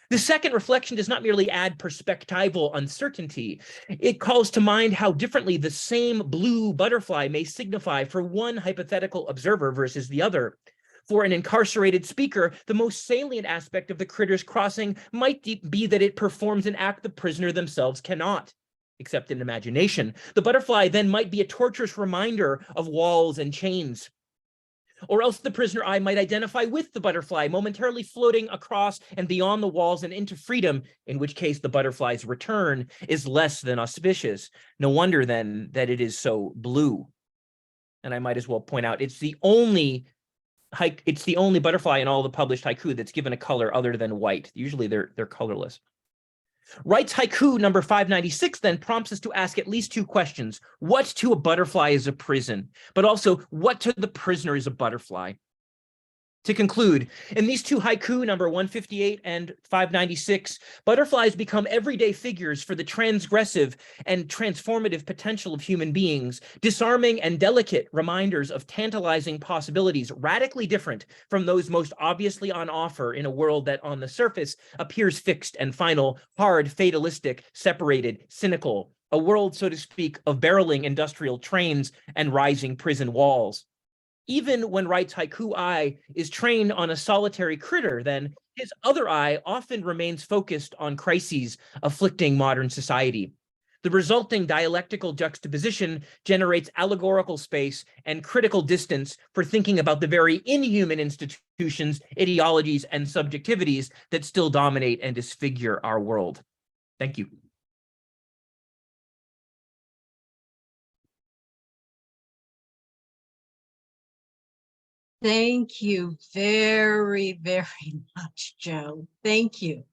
The second reflection does not merely add perspectival uncertainty. It calls to mind how differently the same blue butterfly may signify for one hypothetical observer versus the other. For an incarcerated speaker, the most salient aspect of the critter's crossing might be that it performs an act the prisoner themselves cannot, except in imagination. The butterfly then might be a torturous reminder of walls and chains. Or else the prisoner eye might identify with the butterfly, momentarily floating across and beyond the walls and into freedom, in which case the butterfly's return is less than auspicious. No wonder then that it is so blue. And I might as well point out, it's the only butterfly in all the published haiku that's given a color other than white. Usually they're colorless. Wright's haiku number 596 then prompts us to ask at least two questions. What to a butterfly is a prison, but also what to the prisoner is a butterfly? To conclude, in these two haiku, number 158 and 596, butterflies become everyday figures for the transgressive and transformative potential of human beings, disarming and delicate reminders of tantalizing possibilities, radically different from those most obviously on offer in a world that on the surface appears fixed and final, hard, fatalistic, separated, cynical, a world, so to speak, of barreling industrial trains and rising prison walls. Even when Wright's haiku eye is trained on a solitary critter, then his other eye often remains focused on crises afflicting modern society. The resulting dialectical juxtaposition generates allegorical space and critical distance for thinking about the very inhuman institutions, ideologies, and subjectivities that still dominate and disfigure our world. Thank you. Thank you very, very much, Joe. Thank you.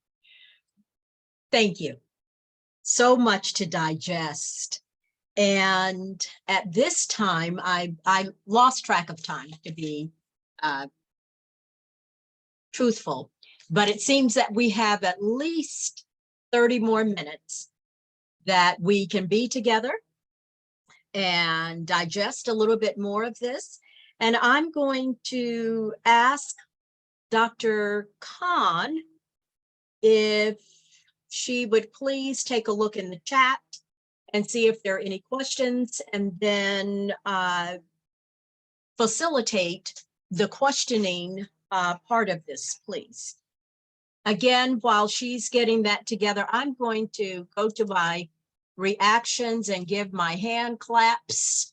Thank you. So much to digest. And at this time, I lost track of time, to be truthful, but it seems that we have at least 30 more minutes that we can be together and digest a little bit more of this. And I'm going to ask Dr. Khan if she would please take a look in the chat and see if there are any questions, and then facilitate the questioning part of this, please. Again, while she's getting that together, I'm going to go to my reactions and give my hand claps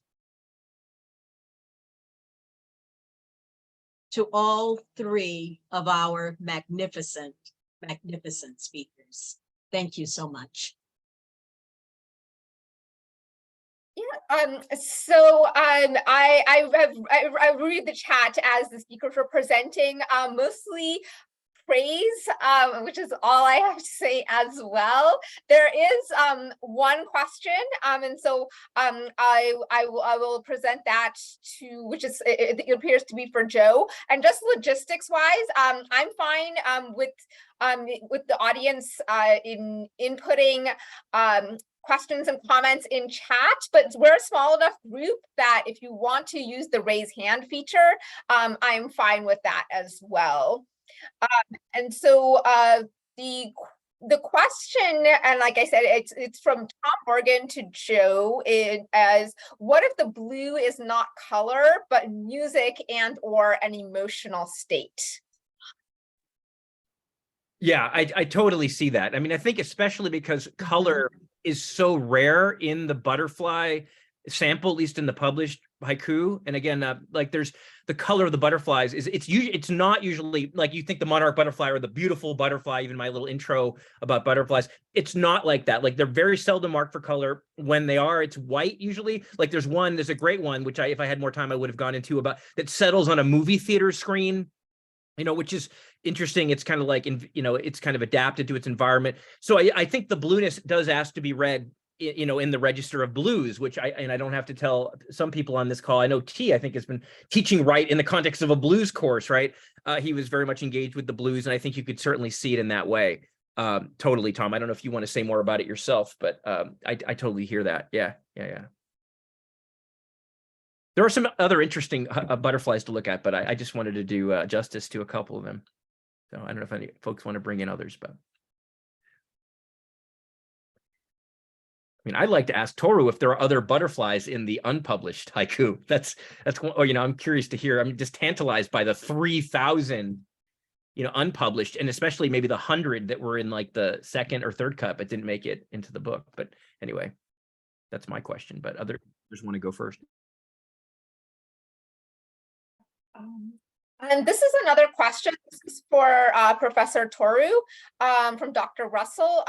to all three of our magnificent speakers. Thank you so much. Yeah, I read the chat as the speakers were presenting, mostly praise, which is all I have to say as well. There is one question, and so I will present that to, which is, it appears to be for Joe. And just logistics wise, I'm fine with the audience in inputting questions and comments in chat, but we're a small enough group that if you want to use the raise hand feature, I'm fine with that as well. And so the question, and like I said, it's from Tom Morgan to Joe, as what if the blue is not color, but music and or an emotional state? Yeah, I totally see that. I mean, I think especially because color is so rare in the butterfly sample, at least in the published haiku. And again, like there's the color of the butterflies it's not usually like you think the monarch butterfly or the beautiful butterfly, even my little intro about butterflies, it's not like that. Like they're very seldom marked for color. When they are, it's white usually. Like there's a great one, which if I had more time, I would have gone into, about that settles on a movie theater screen, which is interesting. It's kind of like, it's kind of adapted to its environment. So I think the blueness does ask to be read, in the register of blues, which I don't have to tell some people on this call. I know T, I think, has been teaching Wright in the context of a blues course, right? He was very much engaged with the blues, and I think you could certainly see it in that way. Totally, Tom. I don't know if you want to say more about it yourself, but I totally hear that. Yeah. There are some other interesting butterflies to look at, but I just wanted to do justice to a couple of them. So I don't know if any folks want to bring in others, but. I mean, I'd like to ask Toru if there are other butterflies in the unpublished haiku. That's I'm curious to hear. I'm just tantalized by the 3,000, unpublished, and especially maybe the 100 that were in like the second or third cut but didn't make it into the book. But anyway, that's my question. But others want to go first. And this is another question. This is for Professor Toru from Dr. Russell.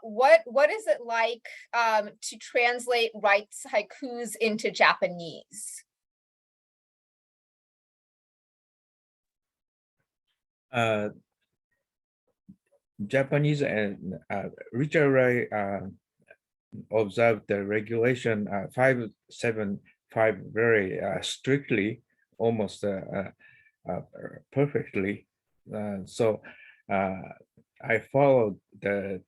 What is it like to translate Wright's haikus into Japanese? Japanese and Richard Wright observed the regulation 575 very strictly, almost perfectly. So I followed the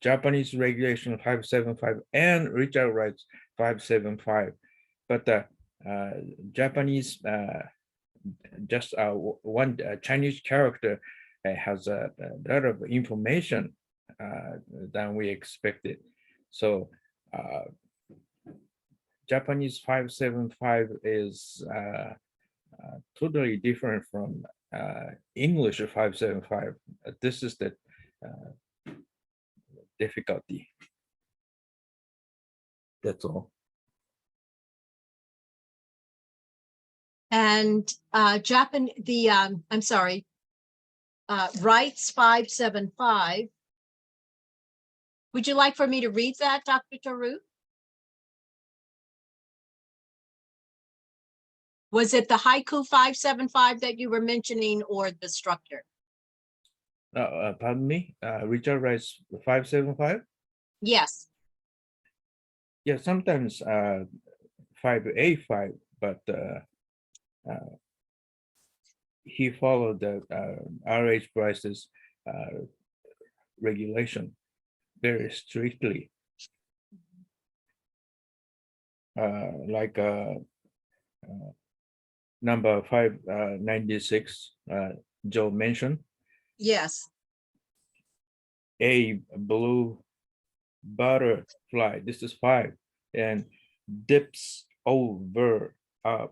Japanese regulation 575 and Richard Wright's 575, but the Japanese just one Chinese character has a lot of information than we expected. So Japanese 575 is totally different from English 575. This is the difficulty. That's all. And I'm sorry, Wright's 575. Would you like for me to read that, Dr. Toru? Was it the Haiku 575 that you were mentioning or the structure? Pardon me, Richard Wright's 575? Yes. Yeah, sometimes 585, but he followed the RH prices regulation very strictly. Like number 596, Joe mentioned. Yes. A blue butterfly, this is 5, and dips over a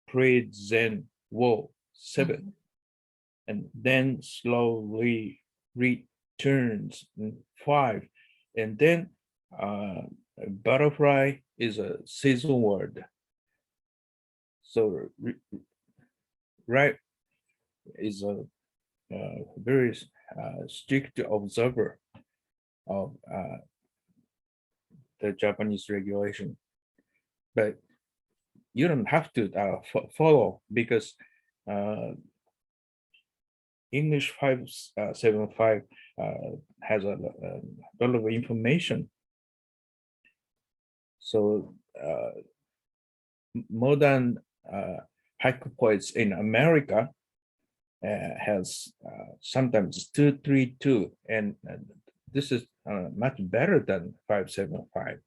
prison wall, 7, and then slowly returns, 5, and then butterfly is a season word. So Wright is a very strict observer of the Japanese regulation, but you don't have to follow, because English 575 has a lot of information. So modern haiku poets in America has sometimes 232, and this is much better than 575.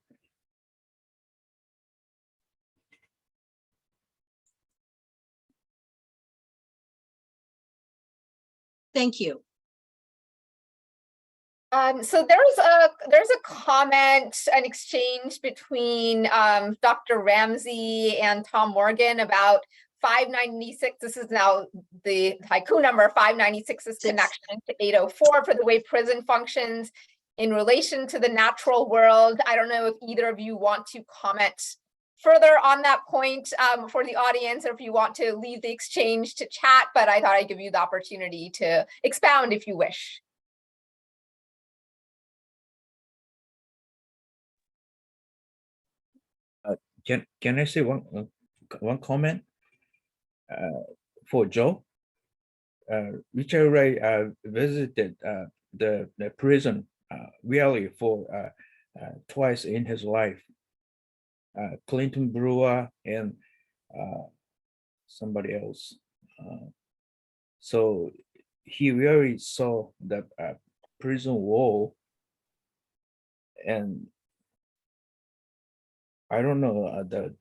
Thank you. So there's a comment, an exchange between Dr. Ramsey and Tom Morgan about 596. This is now the haiku number, 596's connection to 804 for the way prison functions in relation to the natural world. I don't know if either of you want to comment further on that point for the audience, or if you want to leave the exchange to chat, but I thought I'd give you the opportunity to expound if you wish. Can I say one comment for Joe? Richard Wright visited the prison really for twice in his life. Clinton Brewer and somebody else. So he really saw the prison wall, and I don't know the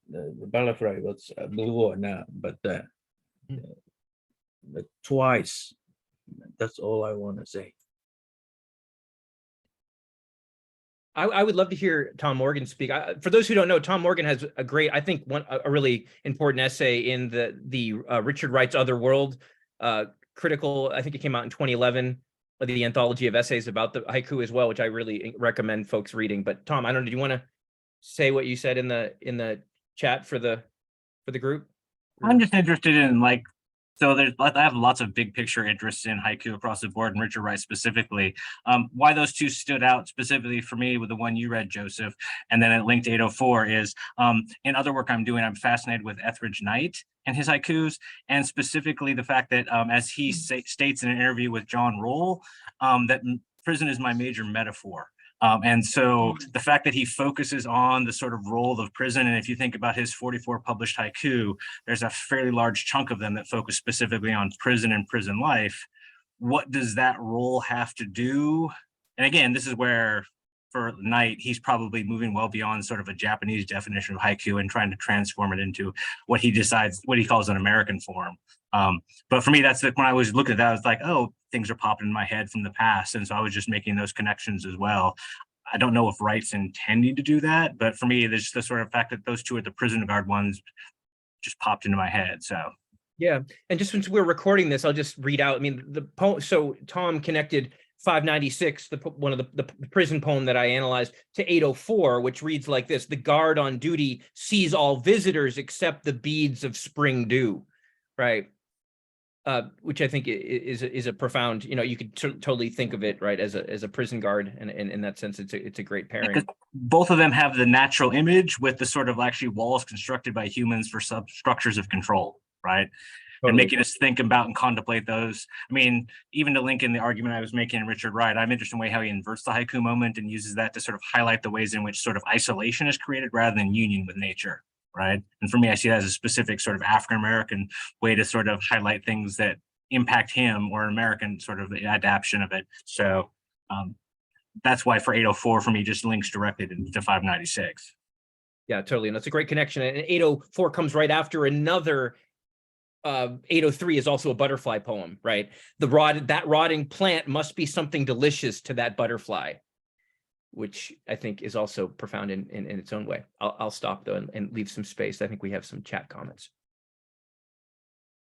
butterfly was blue or not, but twice. That's all I want to say. I would love to hear Tom Morgan speak. For those who don't know, Tom Morgan has a great, I think, a really important essay in the Richard Wright's Other World, critical. I think it came out in 2011, the anthology of essays about the haiku as well, which I really recommend folks reading. But Tom, I don't know, do you want to say what you said in the chat for the group? I'm just interested in, like, so I have lots of big picture interests in haiku across the board, and Richard Wright specifically. Why those two stood out specifically for me with the one you read, Joseph, and then it linked 804 is in other work I'm doing, I'm fascinated with Etheridge Knight and his haikus, and specifically the fact that as he states in an interview with John Roll, that prison is my major metaphor. And so the fact that he focuses on the sort of role of prison, and if you think about his 44 published haiku, there's a fairly large chunk of them that focus specifically on prison and prison life. What does that role have to do? And again, this is where for Knight, he's probably moving well beyond sort of a Japanese definition of haiku and trying to transform it into what he calls an American form. But for me, that's when I was looking at that, I was like, oh, things are popping in my head from the past. And so I was just making those connections as well. I don't know if Wright's intending to do that, but for me, there's the sort of fact that those two are the prison guard ones just popped into my head. So yeah, and just since we're recording this, I'll just read out. I mean, the poem. So Tom connected 596, one of the prison poem that I analyzed, to 804, which reads like this: "The guard on duty sees all visitors except the beads of spring dew," right? Which I think is a profound. You know, you could totally think of it right as a prison guard, and in that sense, it's a great pairing. Both of them have the natural image with the sort of actually walls constructed by humans for substructures of control, right? Totally. And making us think about and contemplate those. I mean, even to link in the argument I was making in Richard Wright, I'm interested in the way how he inverts the haiku moment and uses that to sort of highlight the ways in which sort of isolation is created rather than union with nature, right? And for me, I see that as a specific sort of African-American way to sort of highlight things that impact him, or American sort of adaptation of it. So that's why for 804 for me just links directly to 596. Yeah, totally. And that's a great connection. And 804 comes right after another 803 is also a butterfly poem, right? That rotting plant must be something delicious to that butterfly, which I think is also profound in its own way. I'll stop though and leave some space. I think we have some chat comments.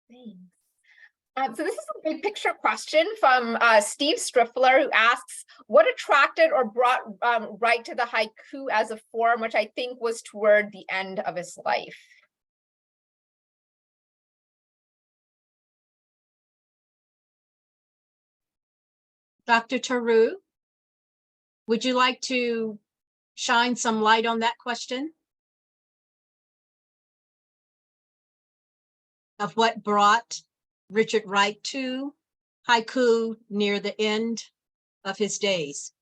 Thanks. So this is a big picture question from Steve Striffler, who asks, what attracted or brought Wright to the haiku as a form, which I think was toward the end of his life? Dr. Toru, would you like to shine some light on that question? Of what brought Richard Wright to haiku near the end of his days?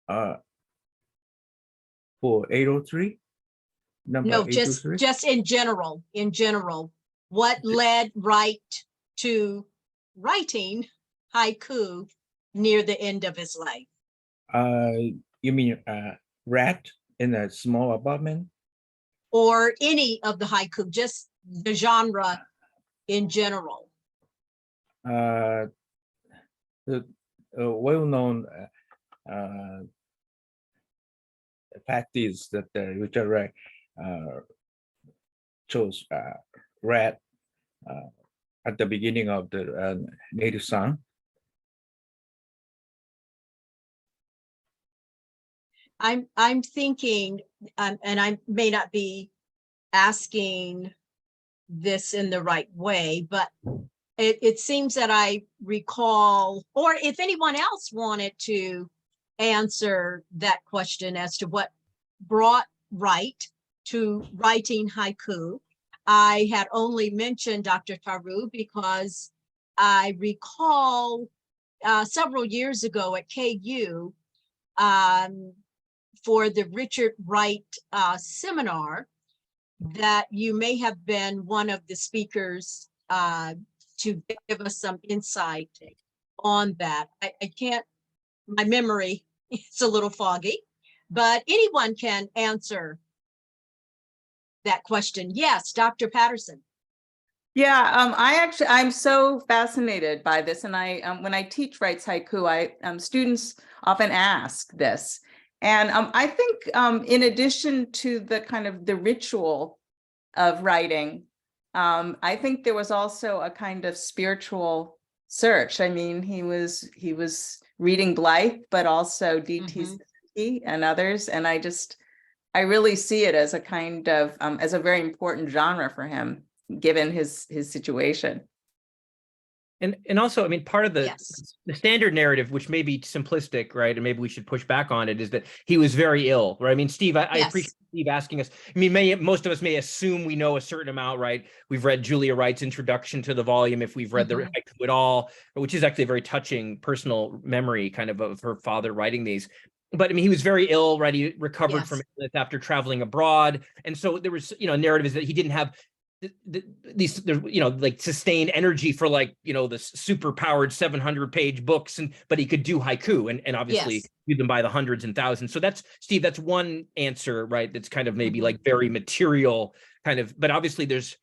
For 803? No, just in general, what led Wright to writing haiku near the end of his life? You mean rat in a small apartment? Or any of the haiku, just the genre in general? The well-known fact is that Richard Wright chose rat at the beginning of the native song. I'm thinking, and I may not be asking this in the right way, but it seems that I recall, or if anyone else wanted to answer that question as to what brought Wright to writing haiku. I had only mentioned Dr. Toru because I recall several years ago at KU for the Richard Wright seminar that you may have been one of the speakers to give us some insight on that. I can't, my memory is a little foggy, but anyone can answer that question. Yes, Dr. Patterson. Yeah, I'm so fascinated by this. And when I teach Wright's haiku, students often ask this. And I think in addition to the kind of the ritual of writing, I think there was also a kind of spiritual search. I mean, he was reading Blythe, but also D.T. and others. And I really see it as a kind of, as a very important genre for him, given his situation. And also, I mean, part of the Yes. standard narrative, which may be simplistic, right, and maybe we should push back on it, is that he was very ill, right? I mean, Steve, I Yes. appreciate Steve asking us. I mean, most of us may assume we know a certain amount, right? We've read Julia Wright's introduction to the volume, if we've read the Mhm. haiku at all, which is actually a very touching personal memory, kind of her father writing these. But I mean, he was very ill, right? He recovered from Yes. illness after traveling abroad, and so there was, narrative is that he didn't have these, like sustained energy for the super powered 700-page books, but he could do haiku and obviously Yes. do them by the hundreds and thousands. So that's, Steve, that's one answer, right? That's kind of maybe Mhm. like very material kind of, but obviously that's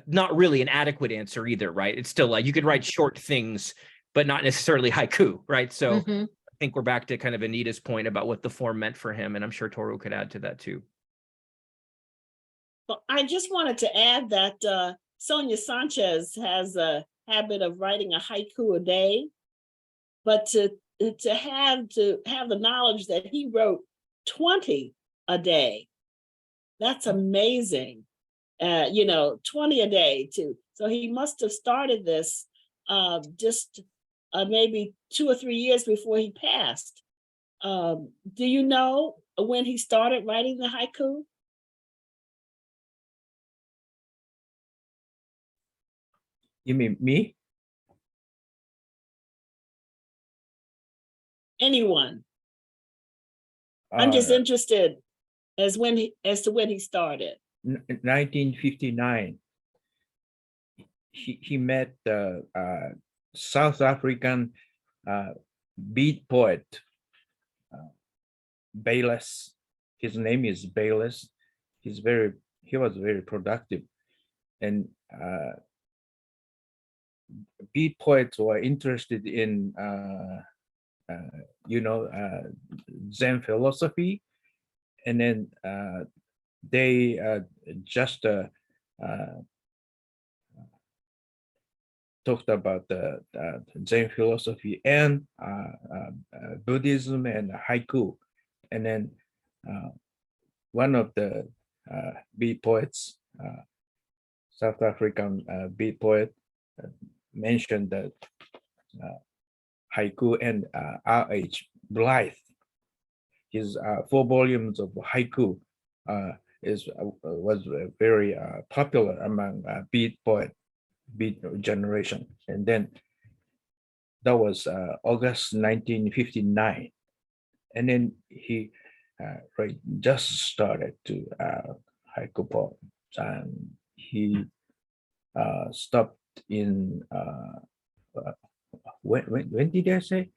not really an adequate answer either, right? It's still like you could write short things, but not necessarily haiku, right? So Mhm. I think we're back to kind of Anita's point about what the form meant for him, and I'm sure Toru could add to that too. Well, I just wanted to add that Sonia Sanchez has a habit of writing a haiku a day, but to have the knowledge that he wrote 20 a day, that's amazing. 20 a day too. So he must have started this just maybe 2 or 3 years before he passed. Do you know when he started writing the haiku? You mean me? Anyone? I'm just interested as to when he started. 1959. He met the South African beat poet Bayless. His name is Bayless. He was very productive, and beat poets were interested in Zen philosophy, and then they just talked about the Zen philosophy and Buddhism and haiku, and then one of the beat poets, South African beat poet, mentioned that haiku, and R.H. Blythe, his 4 volumes of haiku was very popular among beat generation. And then that was August 1959, and then he just started to haiku poems, and he stopped in when did I say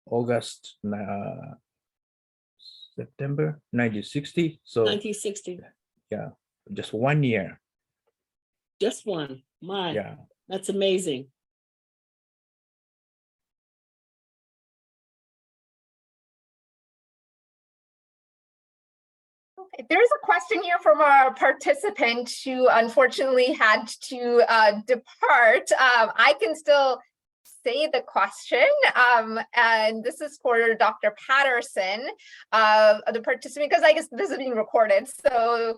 August September 1960? So 1960. yeah, just 1 year. Just one. My, Yeah. that's amazing. Okay, there's a question here from our participant who unfortunately had to depart. I can still say the question, and this is for Dr. Patterson, the participant, because I guess this is being recorded, so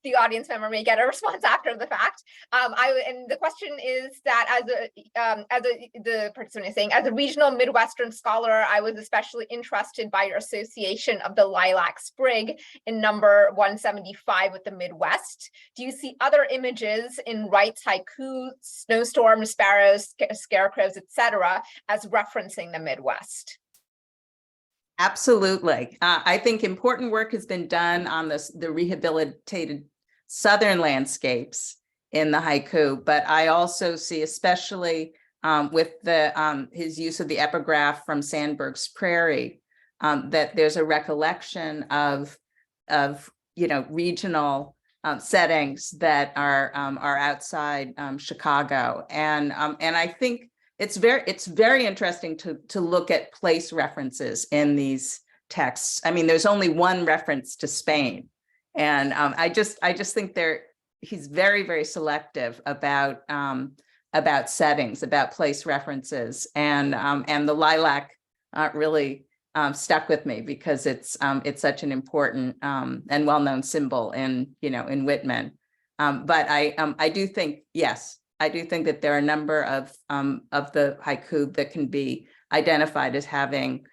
the audience member may get a response after the fact. And the question is that the participant is saying, as a regional Midwestern scholar, I was especially interested by your association of the lilac sprig in number 175 with the Midwest. Do you see other images in Wright's haiku, snowstorms, sparrows, scarecrows, etc., as referencing the Midwest? Absolutely. I think important work has been done on the rehabilitated southern landscapes in the haiku, but I also see, especially with his use of the epigraph from Sandberg's Prairie, that there's a recollection of regional settings that are outside Chicago, and I think it's very interesting to look at place references in these texts. I mean, there's only one reference to Spain, and I just think he's very, very selective about settings, about place references, and the lilac really stuck with me because it's such an important and well-known symbol in Whitman. But I do think, yes, I do think that there are a number of the haiku that can be identified as having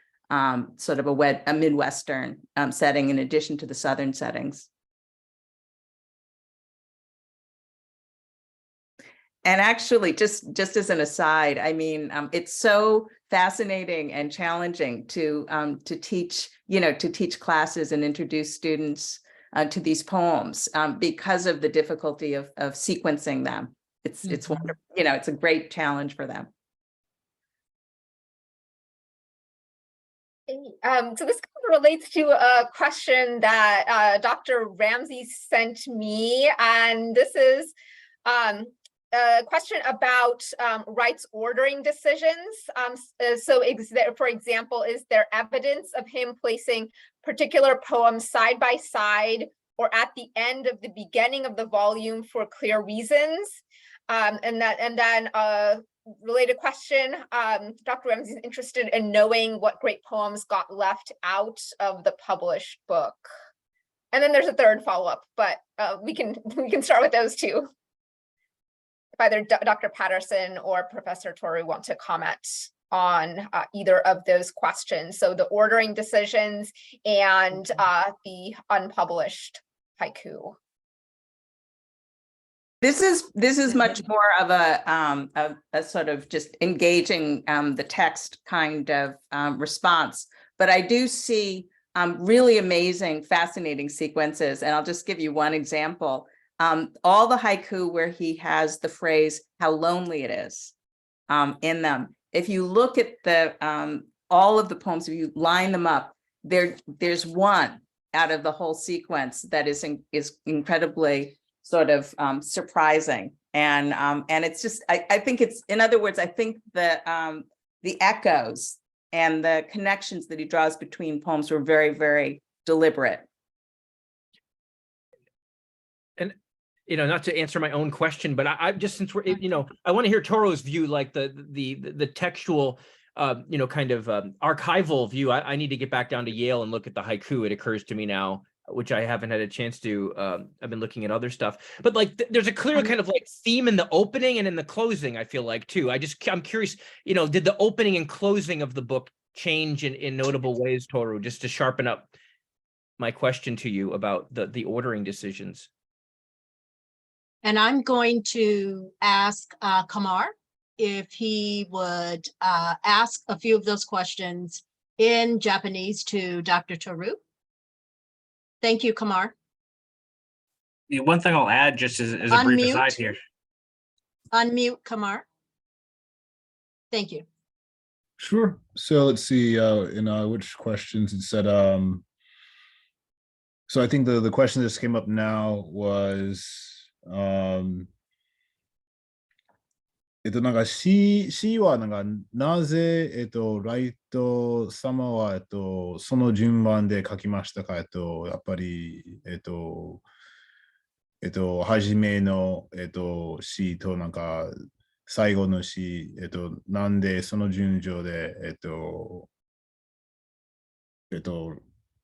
sort of a Midwestern setting in addition to the Southern settings. And actually, just as an aside, I mean, it's so fascinating and challenging to teach, to teach classes and introduce students to these poems because of the difficulty of sequencing them. It's wonderful, it's a great challenge for them. So this kind of relates to a question that Dr. Ramsey sent me, and this is a question about Wright's ordering decisions. For example, is there evidence of him placing particular poems side by side or at the end of the beginning of the volume for clear reasons? And then related question, Dr. Ramsey is interested in knowing what great poems got left out of the published book. And then there's a third follow-up, but we can start with those two. If either Dr. Patterson or Professor Toru want to comment on either of those questions. So the ordering decisions and the unpublished haiku. This is much more of a sort of just engaging the text kind of response, but I do see really amazing, fascinating sequences, and I'll just give you one example. All the haiku where he has the phrase "how lonely it is" in them. If you look at the all of the poems, if you line them up, there's one out of the whole sequence that is incredibly sort of surprising, and it's just I think it's, in other words, I think the echoes and the connections that he draws between poems were very, very deliberate. And not to answer my own question, but I just, since we're I want to hear Toru's view, like the textual kind of archival view. I need to get back down to Yale and look at the haiku. It occurs to me now, which I haven't had a chance to. I've been looking at other stuff, but like there's a clear kind of like theme in the opening and in the closing, I feel like too. I'm curious, did the opening and closing of the book change in notable ways, Toru, just to sharpen up my question to you about the ordering decisions? And I'm going to ask Kamar if he would ask a few of those questions in Japanese to Dr. Toru. Thank you, Kamar. Yeah, one thing I'll add just as a brief aside here. Unmute, Kamar. Thank you. Sure. So let's see in which questions it said. So I think the question that just came up now wasなんか C はなんかなぜライト様はその順番で書きましたか。やっぱり初めのC となんか最後のC なんでその順序で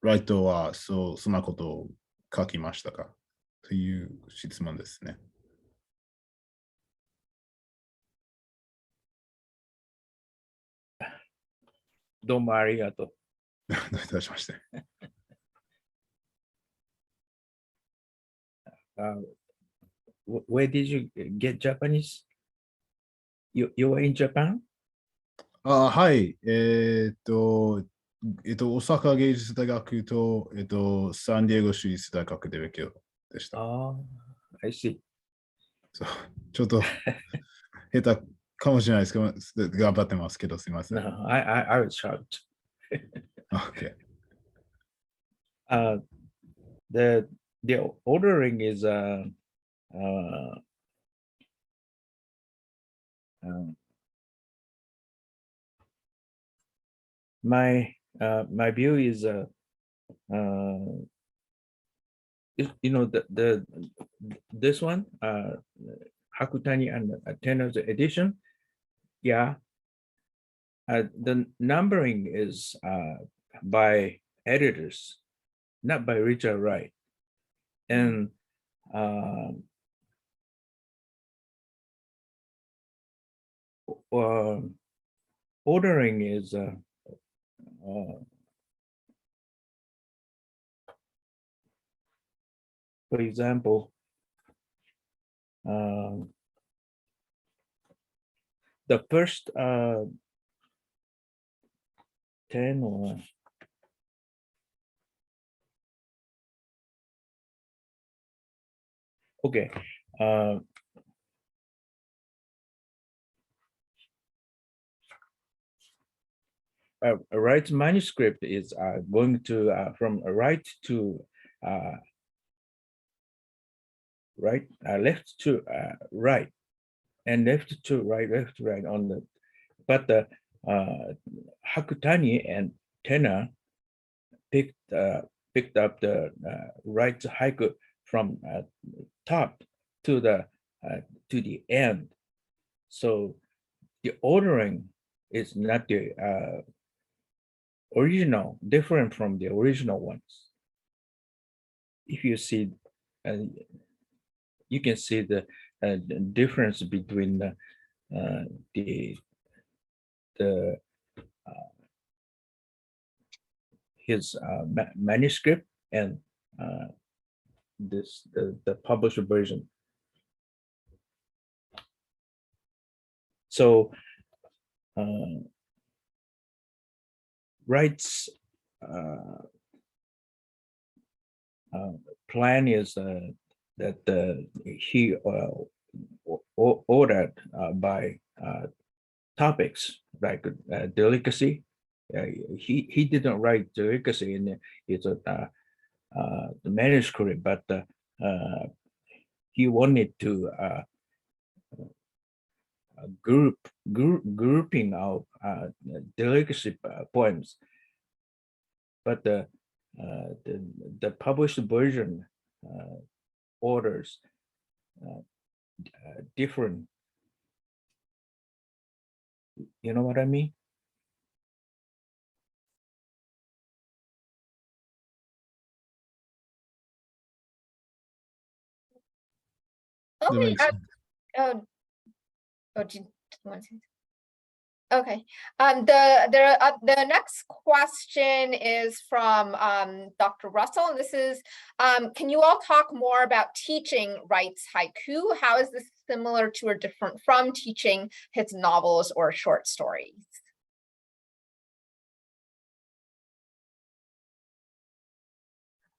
ライトはそんなことを書きましたかという質問ですね。どうもありがとう。どういたしまして。Where did you get Japanese? You were in Japan? はい。大阪芸術大学と、サンディエゴ州立大学で勉強でした。I see. そう、ちょっと下手かもしれないですけど、頑張ってますけど、すみません。No, I was shocked. Okay. The ordering is my view is this one Hakutani and Tenor's edition. Yeah, the numbering is by editors, not by Richard Wright, and ordering is for example, the first 10 or okay. Wright's manuscript is going to from right to right, left to right, and left to right, left to right on the, but the Hakutani and Tena picked up the Wright's haiku from top to the end. So the ordering is not the original, different from the original ones. If you see, you can see the difference between his manuscript and the published version. So Wright's plan is that he ordered by topics like delicacy. He didn't write delicacy in it's the manuscript, but he wanted to grouping of delicacy poems, but the published version orders different. You know what I mean? That Okay. makes sense. Do you want to say? Okay. The next question is from Dr. Russell, and this is, can you all talk more about teaching Wright's haiku? How is this similar to or different from teaching his novels or short stories?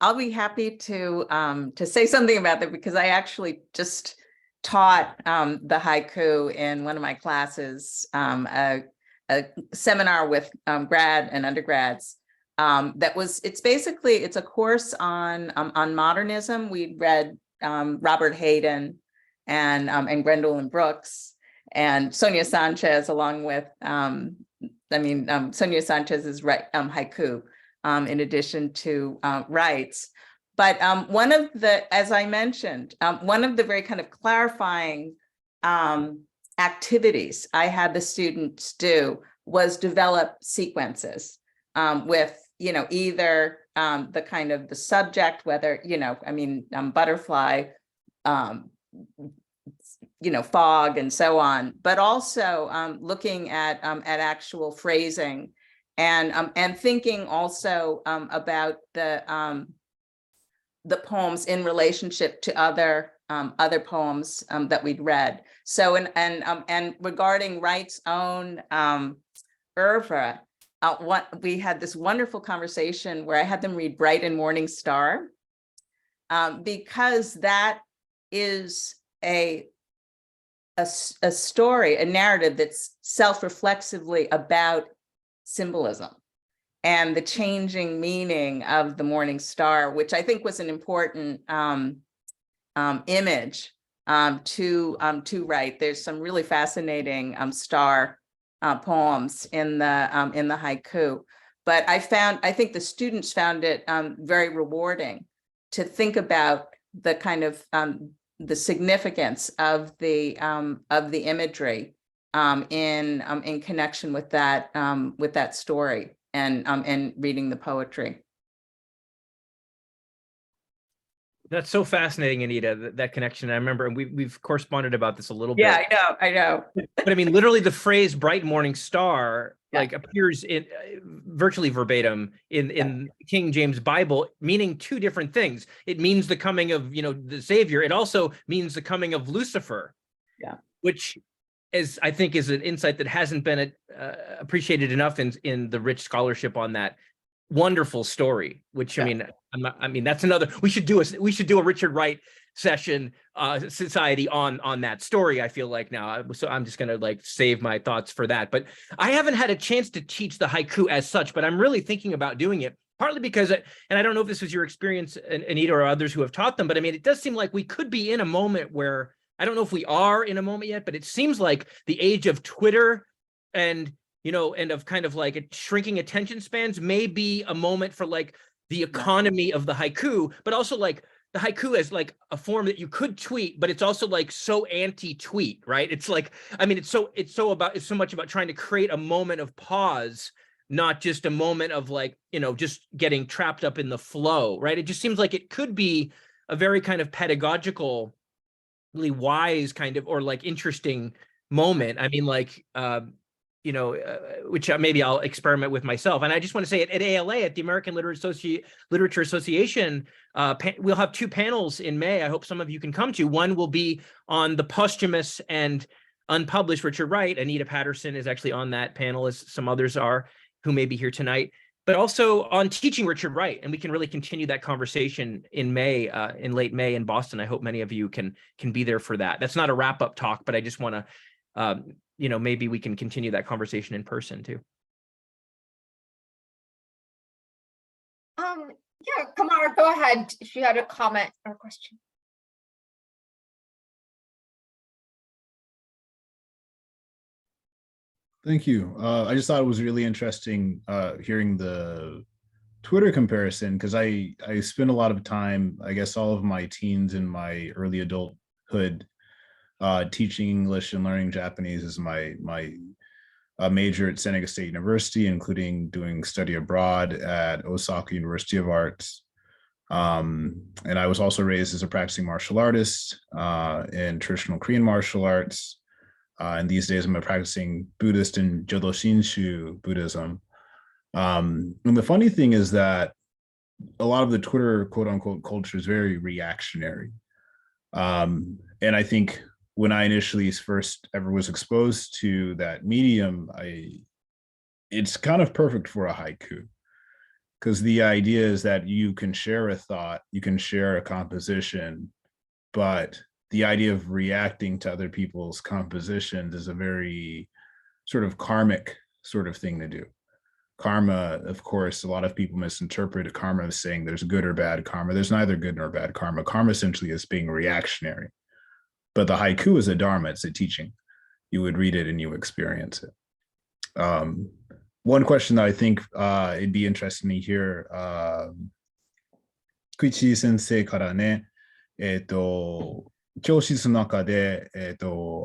I'll be happy to say something about that because I actually just taught the haiku in one of my classes, a seminar with grad and undergrads. It's a course on modernism. We read Robert Hayden and Gwendolyn Brooks and Sonia Sanchez, along with Sonia Sanchez's haiku. In addition to Wright's. But one of the, as I mentioned, one of the very kind of clarifying activities I had the students do was develop sequences with, either the kind of the subject, whether, butterfly, fog and so on, but also looking at actual phrasing and thinking also about the poems in relationship to other poems that we'd read. So and regarding Wright's own oeuvre, we had this wonderful conversation where I had them read Bright and Morning Star, because that is a story, a narrative that's self-reflexively about symbolism and the changing meaning of the morning star, which I think was an important image to Wright. There's some really fascinating star poems in the haiku, but I think the students found it very rewarding to think about the kind of the significance of the imagery in connection with that story and reading the poetry. That's so fascinating, Anita, that connection. I remember, and we've corresponded about this a little bit. Yeah, I know. But I mean, literally the phrase bright morning star Yeah. like appears in virtually verbatim in King James Bible, meaning two different things. It means the coming of, the Savior. It also means the coming of Lucifer. Yeah. Which is, I think, is an insight that hasn't been appreciated enough in the rich scholarship on that wonderful story, which Yeah. I mean, that's another, we should do a Richard Wright session society on that story, I feel like now. So I'm just gonna like save my thoughts for that. But I haven't had a chance to teach the haiku as such, but I'm really thinking about doing it, partly because, and I don't know if this was your experience, Anita, or others who have taught them, but I mean, it does seem like we could be in a moment where, I don't know if we are in a moment yet, but it seems like the age of Twitter and and of kind of like shrinking attention spans may be a moment for like the economy of the haiku, but also like the haiku as like a form that you could tweet, but it's also like so anti-tweet, right? It's like, I mean, it's so much about trying to create a moment of pause, not just a moment of like, just getting trapped up in the flow, right? It just seems like it could be a very kind of pedagogical, really wise kind of, or like interesting moment. I mean, like, which maybe I'll experiment with myself. And I just want to say at ALA, at the American Literature Association, we'll have two panels in May. I hope some of you can come to. One will be on the posthumous and unpublished Richard Wright. Anita Patterson is actually on that panel, as some others are who may be here tonight, but also on teaching Richard Wright. And we can really continue that conversation in May, in late May in Boston. I hope many of you can be there for that. That's not a wrap-up talk, but I just want to, maybe we can continue that conversation in person too. Yeah, Kamar, go ahead if you had a comment or question. Thank you. I just thought it was really interesting hearing the Twitter comparison, because I spent a lot of time, I guess all of my teens and my early adulthood, teaching English and learning Japanese as my major at Seneca State University, including doing study abroad at Osaka University of Arts. And I was also raised as a practicing martial artist in traditional Korean martial arts. And these days I'm a practicing Buddhist in Jodo Shinshu Buddhism. And the funny thing is that a lot of the Twitter quote unquote culture is very reactionary. And I think when I initially first ever was exposed to that medium, it's kind of perfect for a haiku, because the idea is that you can share a thought, you can share a composition, but the idea of reacting to other people's compositions is a very sort of karmic sort of thing to do. Karma, of course, a lot of people misinterpret karma as saying there's good or bad karma. There's neither good nor bad karma. Karma essentially is being reactionary. But the haiku is a dharma, it's a teaching. You would read it and you experience it. One question that I think it'd be interesting to hear, Kiuchi sensei からね、教室の中で、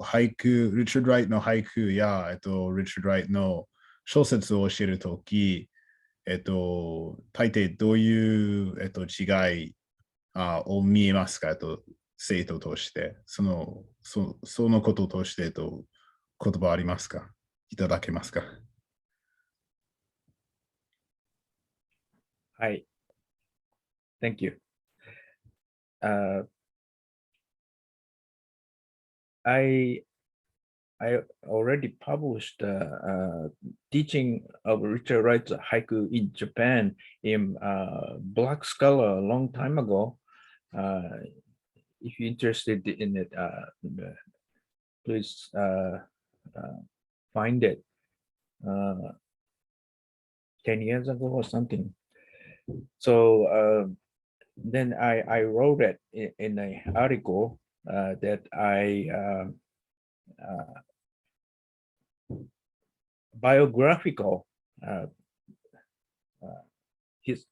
俳句、リチャード・ライトの俳句や、リチャード・ライトの小説を教えるとき、大抵どういう、違いを見えますか、生徒として、そのこととして、言葉ありますか、いただけますか。はい。Thank you. I already published teaching of Richard Wright's haiku in Japan in Black Scholar a long time ago. If you're interested in it, please find it. 10 years ago or something. So then I wrote it in an article that biographical his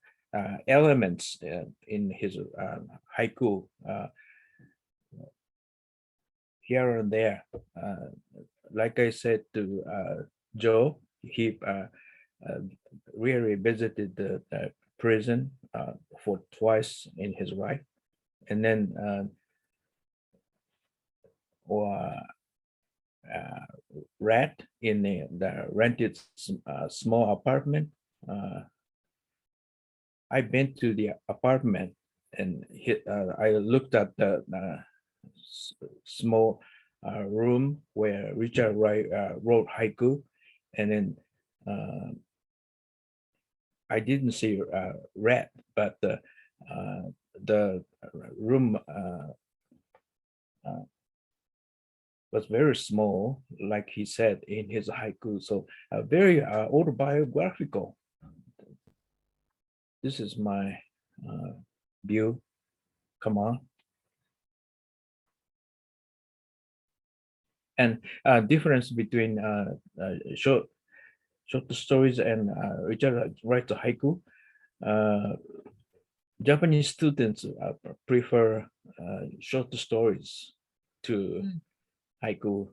elements in his haiku here and there. Like I said to Joe, he really visited the prison for twice in his life, and then or rat in the rented small apartment. I've been to the apartment and I looked at the small room where Richard Wright wrote haiku, and then I didn't see rat, but the room was very small, like he said in his haiku. So very autobiographical. This is my view. Come on. And difference between short stories and Richard writes haiku. Japanese students prefer short stories to haiku.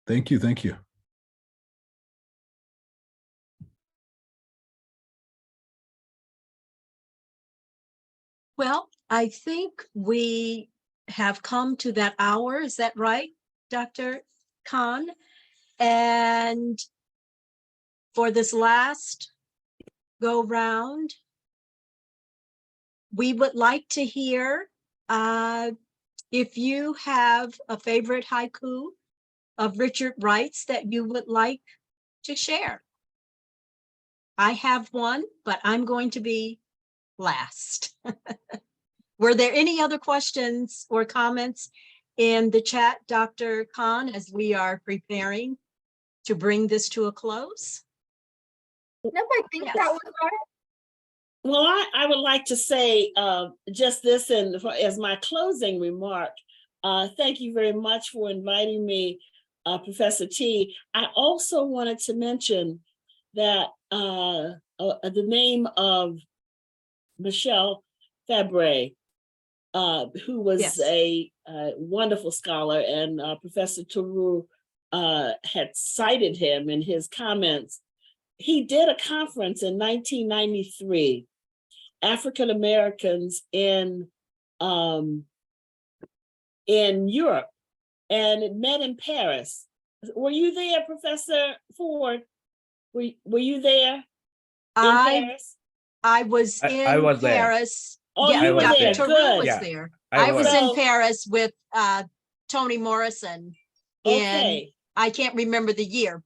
Thank you. Thank you. Well, I think we have come to that hour. Is that right, Dr. Khan? And for this last go round, we would like to hear if you have a favorite haiku of Richard Wright's that you would like to share. I have one, but I'm going to be last. Were there any other questions or comments in the chat, Dr. Khan, as we are preparing to bring this to a close? Nope, I think Yes. that was all right. Well, I would like to say just this as my closing remark. Thank you very much for inviting me, Professor T. I also wanted to mention that the name of Michelle Fabre, who was Yes. a wonderful scholar, and Professor Toru had cited him in his comments. He did a conference in 1993, African Americans in Europe, and it met in Paris. Were you there, Professor Ford? Were you there in Paris? I was in I was there. Paris. Oh, Yeah, you were Dr. there. Toru Good. was Yeah, there. I I was was. in So- Paris with Toni Morrison in, Okay. I can't remember the year,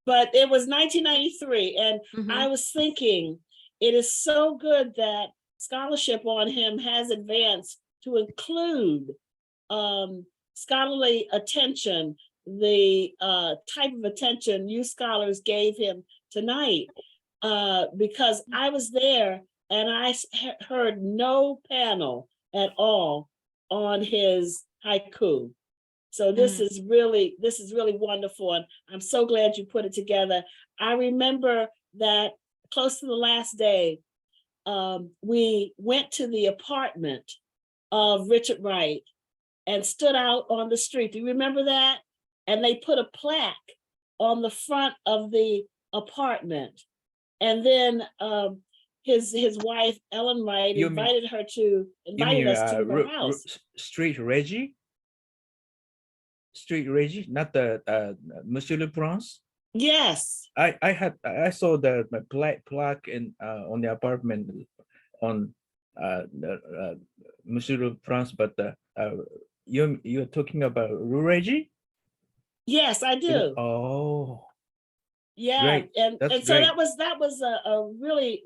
But it was 1993, and Mhm. I was thinking, it is so good that scholarship on him has advanced to include scholarly attention, the type of attention you scholars gave him tonight, because I was there and I heard no panel at all on his haiku. So this is really wonderful, and I'm so glad you put it together. I remember that close to the last day, we went to the apartment of Richard Wright and stood out on the street. Do you remember that? And they put a plaque on the front of the apartment, and then his wife Ellen Wright You mean- invited us to her house. Street Reggie? Street Reggie, not the Monsieur Le Prince. Yes. I saw the plaque in on the apartment on Monsieur Le Prince, but you're talking about Reggie? Yes, I do. Oh, Yeah, great. and That's so great. that was a really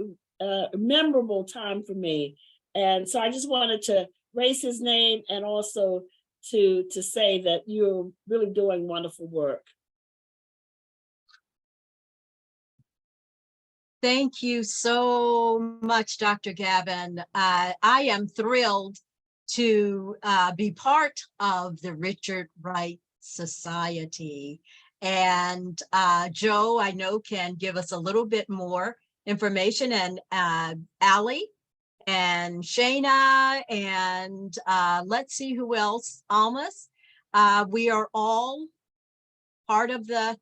memorable time for me, and so I just wanted to raise his name and also to say that you're really doing wonderful work. Thank you so much, Dr. Gabbin. I am thrilled to be part of the Richard Wright Society. And Joe, I know, can give us a little bit more information, and Allie and Shayna, and let's see who else, Almas. We are all part of the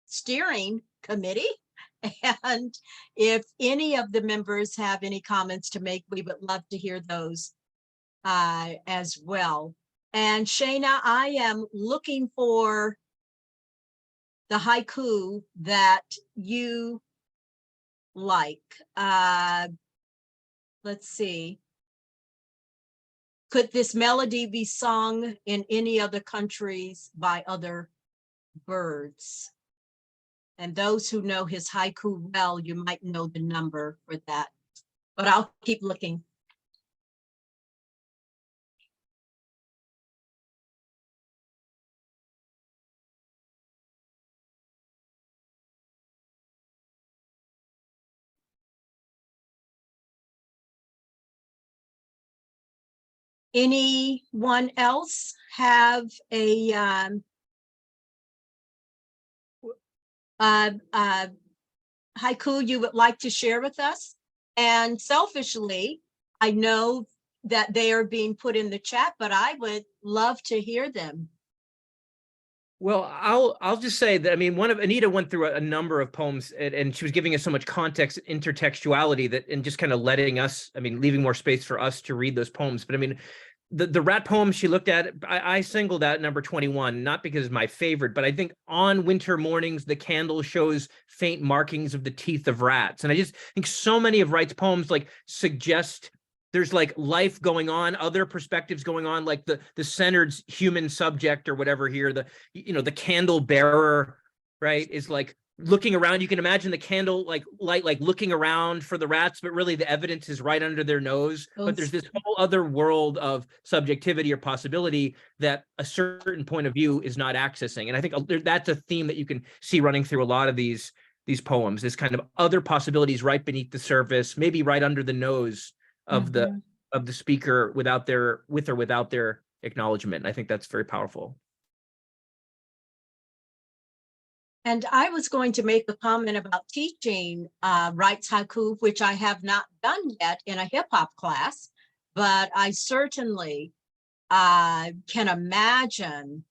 steering committee. And if any of the members have any comments to make, we would love to hear those as well. And Shayna, I am looking for the haiku that you like. Let's see. Could this melody be sung in any other countries by other birds? And those who know his haiku well, you might know the number for that, but I'll keep looking. Anyone else have a haiku you would like to share with us? And selfishly, I know that they are being put in the chat, but I would love to hear them. Well, I'll just say that, I mean, Anita went through a number of poems, and she was giving us so much context, intertextuality, that, and just kind of letting us, I mean, leaving more space for us to read those poems. But I mean, the rat poem she looked at, I singled out number 21, not because it's my favorite, but I think on winter mornings, the candle shows faint markings of the teeth of rats. And I just think so many of Wright's poems like suggest there's like life going on, other perspectives going on, like the centered human subject or whatever here, the candle bearer, right, is like looking around. You can imagine the candle light looking around for the rats, but really the evidence is right under their nose. But there's this whole other world of subjectivity or possibility that a certain point of view is not accessing. And I think that's a theme that you can see running through a lot of these poems, this kind of other possibilities right beneath the surface, maybe right under the nose of the speaker with or without their acknowledgement. I think that's very powerful. And I was going to make a comment about teaching Wright's haiku, which I have not done yet in a hip hop class, but I certainly can imagine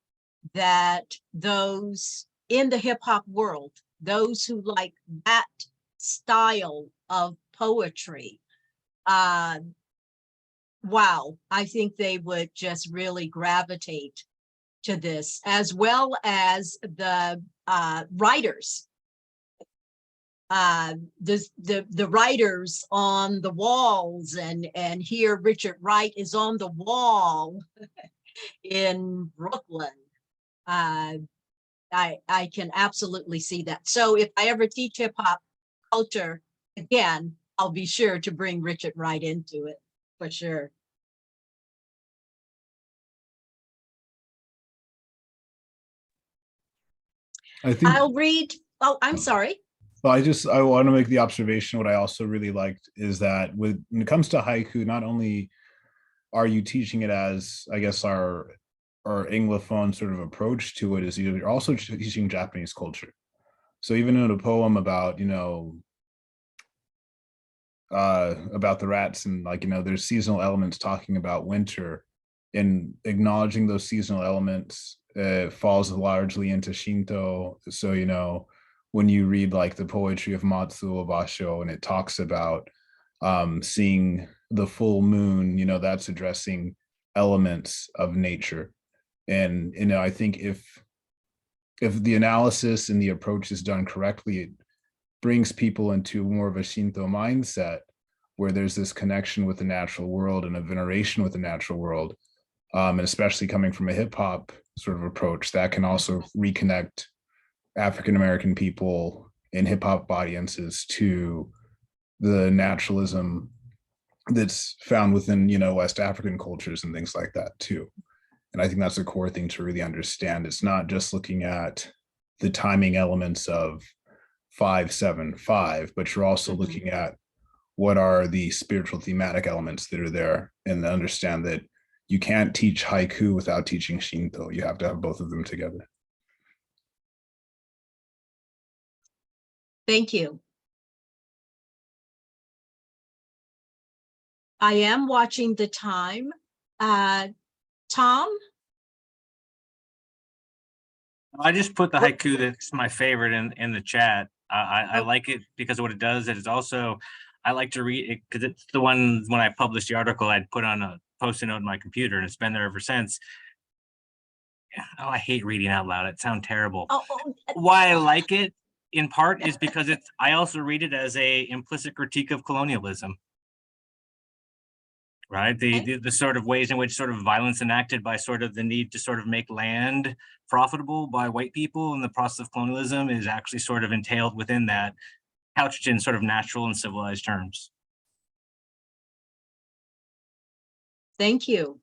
that those in the hip hop world, those who like that style of poetry, wow, I think they would just really gravitate to this, as well as the writers. The writers on the walls, and here Richard Wright is on the wall in Brooklyn. I can absolutely see that. So if I ever teach hip hop culture again, I'll be sure to bring Richard Wright into it, for sure. I think I'll read. Oh, I'm sorry. Well, I want to make the observation. What I also really liked is that when it comes to haiku, not only are you teaching it as, I guess, our Anglophone sort of approach to it, is you're also teaching Japanese culture. So even in a poem about, about the rats and there's seasonal elements talking about winter, and acknowledging those seasonal elements falls largely into Shinto. So, when you read like the poetry of Matsuo Basho, and it talks about seeing the full moon, that's addressing elements of nature. And, I think if the analysis and the approach is done correctly, it brings people into more of a Shinto mindset, where there's this connection with the natural world and a veneration with the natural world. And especially coming from a hip hop sort of approach, that can also reconnect African-American people in hip hop audiences to the naturalism that's found within, West African cultures and things like that too. And I think that's a core thing to really understand. It's not just looking at the timing elements of 5-7-5, but you're also looking at what are the spiritual thematic elements that are there, and understand that you can't teach haiku without teaching Shinto. You have to have both of them together. Thank you. I am watching the time. Tom? I just put the haiku that's my favorite in the chat. I like it because of what it does. It is also, I like to read it because it's the one, when I published the article, I'd put on a post-it note on my computer, and it's been there ever since. Oh, I hate reading out loud. It sounds terrible. Why I like it in part is because I also read it as a implicit critique of colonialism. Right, the sort of ways in which sort of violence enacted by sort of the need to sort of make land profitable by white people in the process of colonialism is actually sort of entailed within that, couched in sort of natural and civilized terms. Thank you.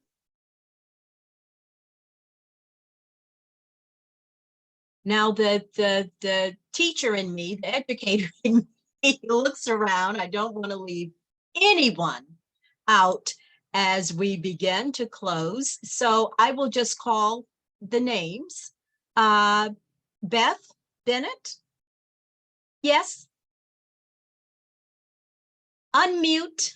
Now the teacher in me, the educator in me looks around. I don't want to leave anyone out as we begin to close. So I will just call the names. Beth Bennett. Yes. Unmute.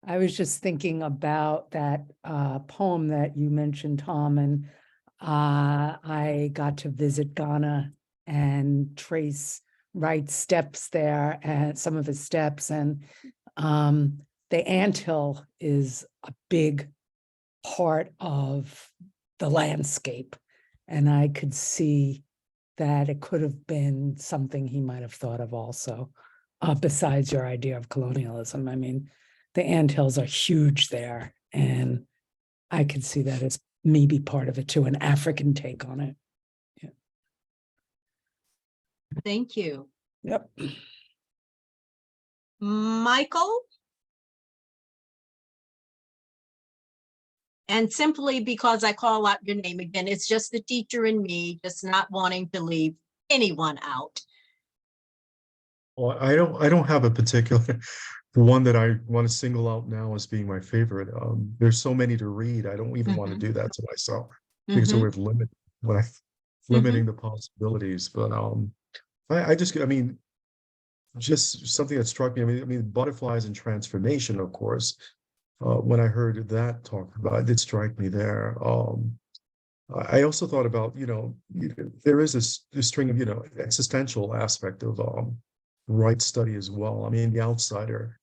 I was just thinking about that poem that you mentioned, Tom, and I got to visit Ghana and trace Wright's steps there and some of his steps, and the anthill is a big part of the landscape, and I could see that it could have been something he might have thought of also, besides your idea of colonialism. I mean, the anthills are huge there, and I could see that as maybe part of it too, an African take on it. Yeah. Thank you. Yep. Michael? And simply because I call out your name again, it's just the teacher in me, just not wanting to leave anyone out. Well, I don't have a particular the one that I want to single out now as being my favorite. There's so many to read. I don't even want to do that to myself. I think it's a way of limiting the possibilities. But I mean, just something that struck me. I mean, butterflies and transformation, of course. When I heard that talked about, it did strike me there. I also thought about, there is this string of, existential aspect of Wright's study as well. I mean, The Outsider,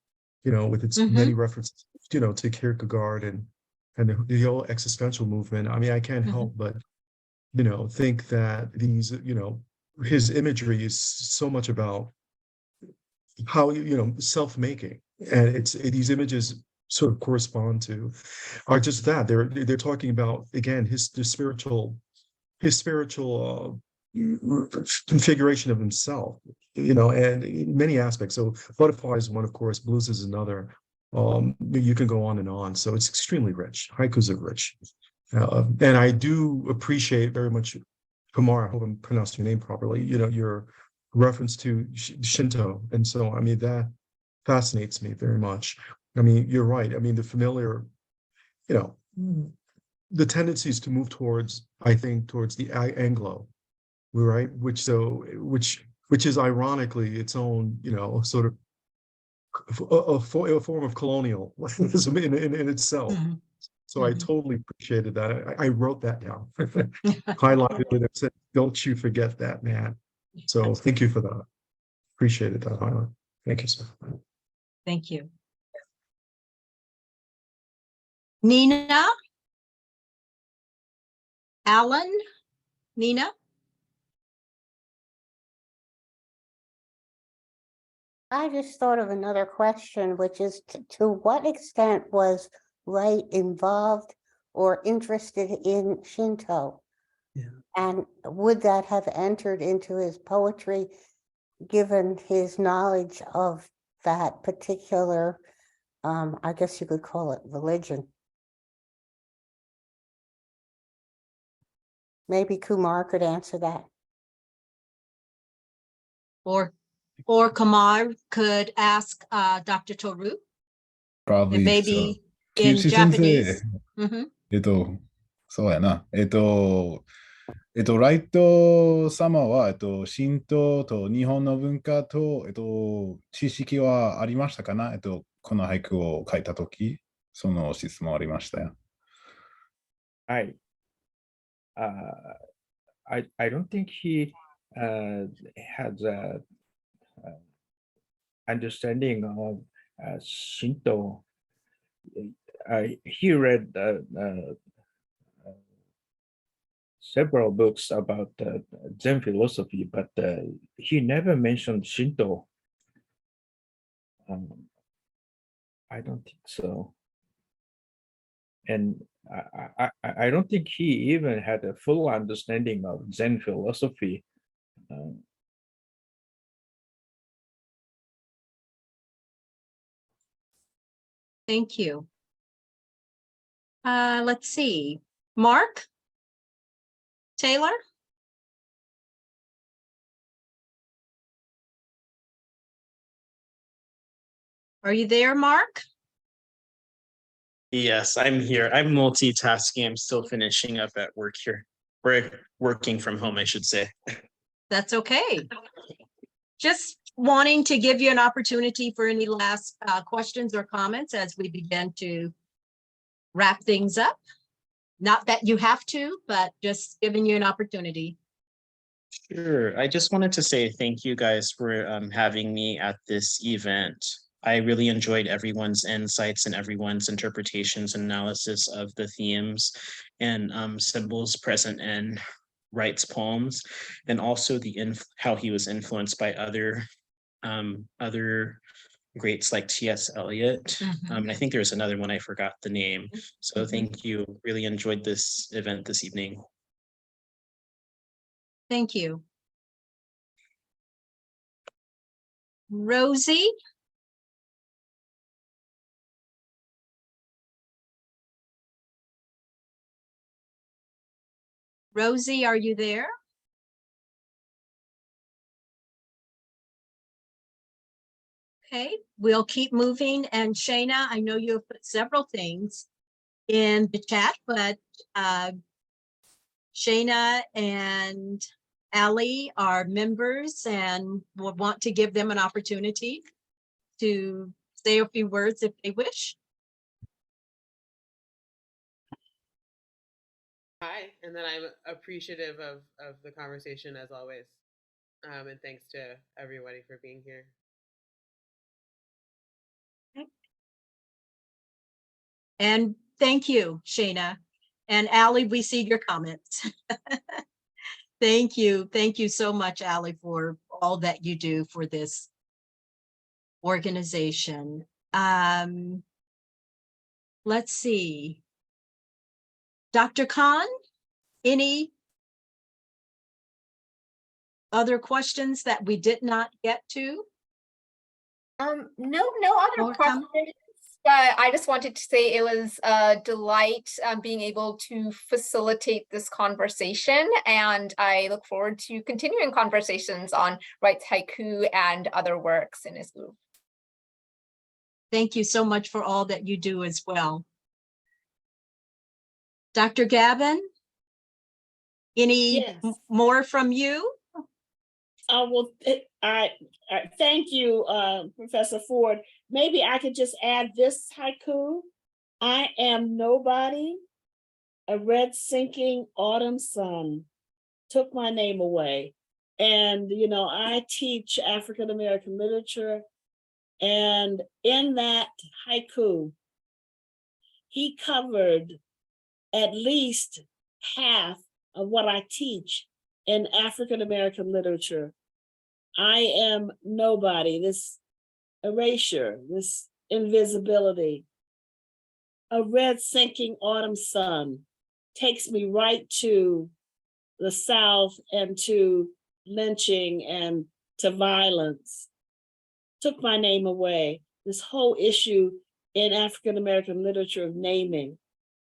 with its many references, to Kierkegaard and the whole existential movement. I mean, I can't help but, think that these, his imagery is so much about how, self-making, and these images sort of correspond to are just that they're talking about, again, his spiritual configuration of himself, and in many aspects. So butterfly is one, of course, blues is another. You can go on and on. So it's extremely rich. Haikus are rich. And I do appreciate very much, Kumar, I hope I'm pronouncing your name properly, your reference to Shinto. And so, I mean, that fascinates me very much. I mean, you're right. I mean, the familiar, the tendencies to move towards, I think, towards the Anglo, right? Which is ironically its own, sort of a form of colonialism in itself. So I totally appreciated that. I wrote that down, highlighted it and said, "Don't you forget that, man." So thank you for that. Appreciated that highlight. Thank you, sir. Thank you. Nina? Alan? Nina? I just thought of another question, which is to what extent was Wright involved or interested in Shinto? Yeah. And would that have entered into his poetry, given his knowledge of that particular, I guess you could call it religion? Maybe Kumar could answer that. Or Kumar could ask Dr. Toru. Probably Maybe so. in Kiuchi Japanese. そうやな。ライト様は、神道と日本の文化と、知識はありましたかな？この俳句を書いたとき、その質問ありましたよ。はい。I don't think he has a understanding of Shinto. He read several books about Zen philosophy, but he never mentioned Shinto. I don't think so. And I don't think he even had a full understanding of Zen philosophy. Thank you. Let's see. Mark? Taylor? Are you there, Mark? Yes, I'm here. I'm multitasking. I'm still finishing up at work here. We're working from home, I should say. That's okay. Just wanting to give you an opportunity for any last questions or comments as we begin to wrap things up. Not that you have to, but just giving you an opportunity. Sure. I just wanted to say thank you guys for having me at this event. I really enjoyed everyone's insights and everyone's interpretations and analysis of the themes and symbols present in Wright's poems, and also how he was influenced by other greats like T.S. Eliot. And I think there's another one, I forgot the name. So thank you. Really enjoyed this event this evening. Thank you. Rosie? Rosie, are you there? Okay, we'll keep moving. And Shayna, I know you have put several things in the chat, but Shayna and Ali are members and would want to give them an opportunity to say a few words if they wish. Hi, and then I'm appreciative of the conversation as always. And thanks to everybody for being here. And thank you, Shayna. And Ali, we see your comments. Thank you. Thank you so much, Ali, for all that you do for this organization. Let's see. Dr. Khan, any other questions that we did not get to? No other questions. But I just wanted to say it was a delight being able to facilitate this conversation, and I look forward to continuing conversations on Wright's haiku and other works in his group. Thank you so much for all that you do as well. Dr. Gabbin, any more from you? Well, I thank you, Professor Ford. Maybe I could just add this haiku. I am nobody. A red sinking autumn sun took my name away. And, you know, I teach African American literature. And in that haiku, he covered at least half of what I teach in African American literature. I am nobody, this erasure, this invisibility. A red sinking autumn sun takes me right to the South and to lynching and to violence. Took my name away. This whole issue in African American literature of naming.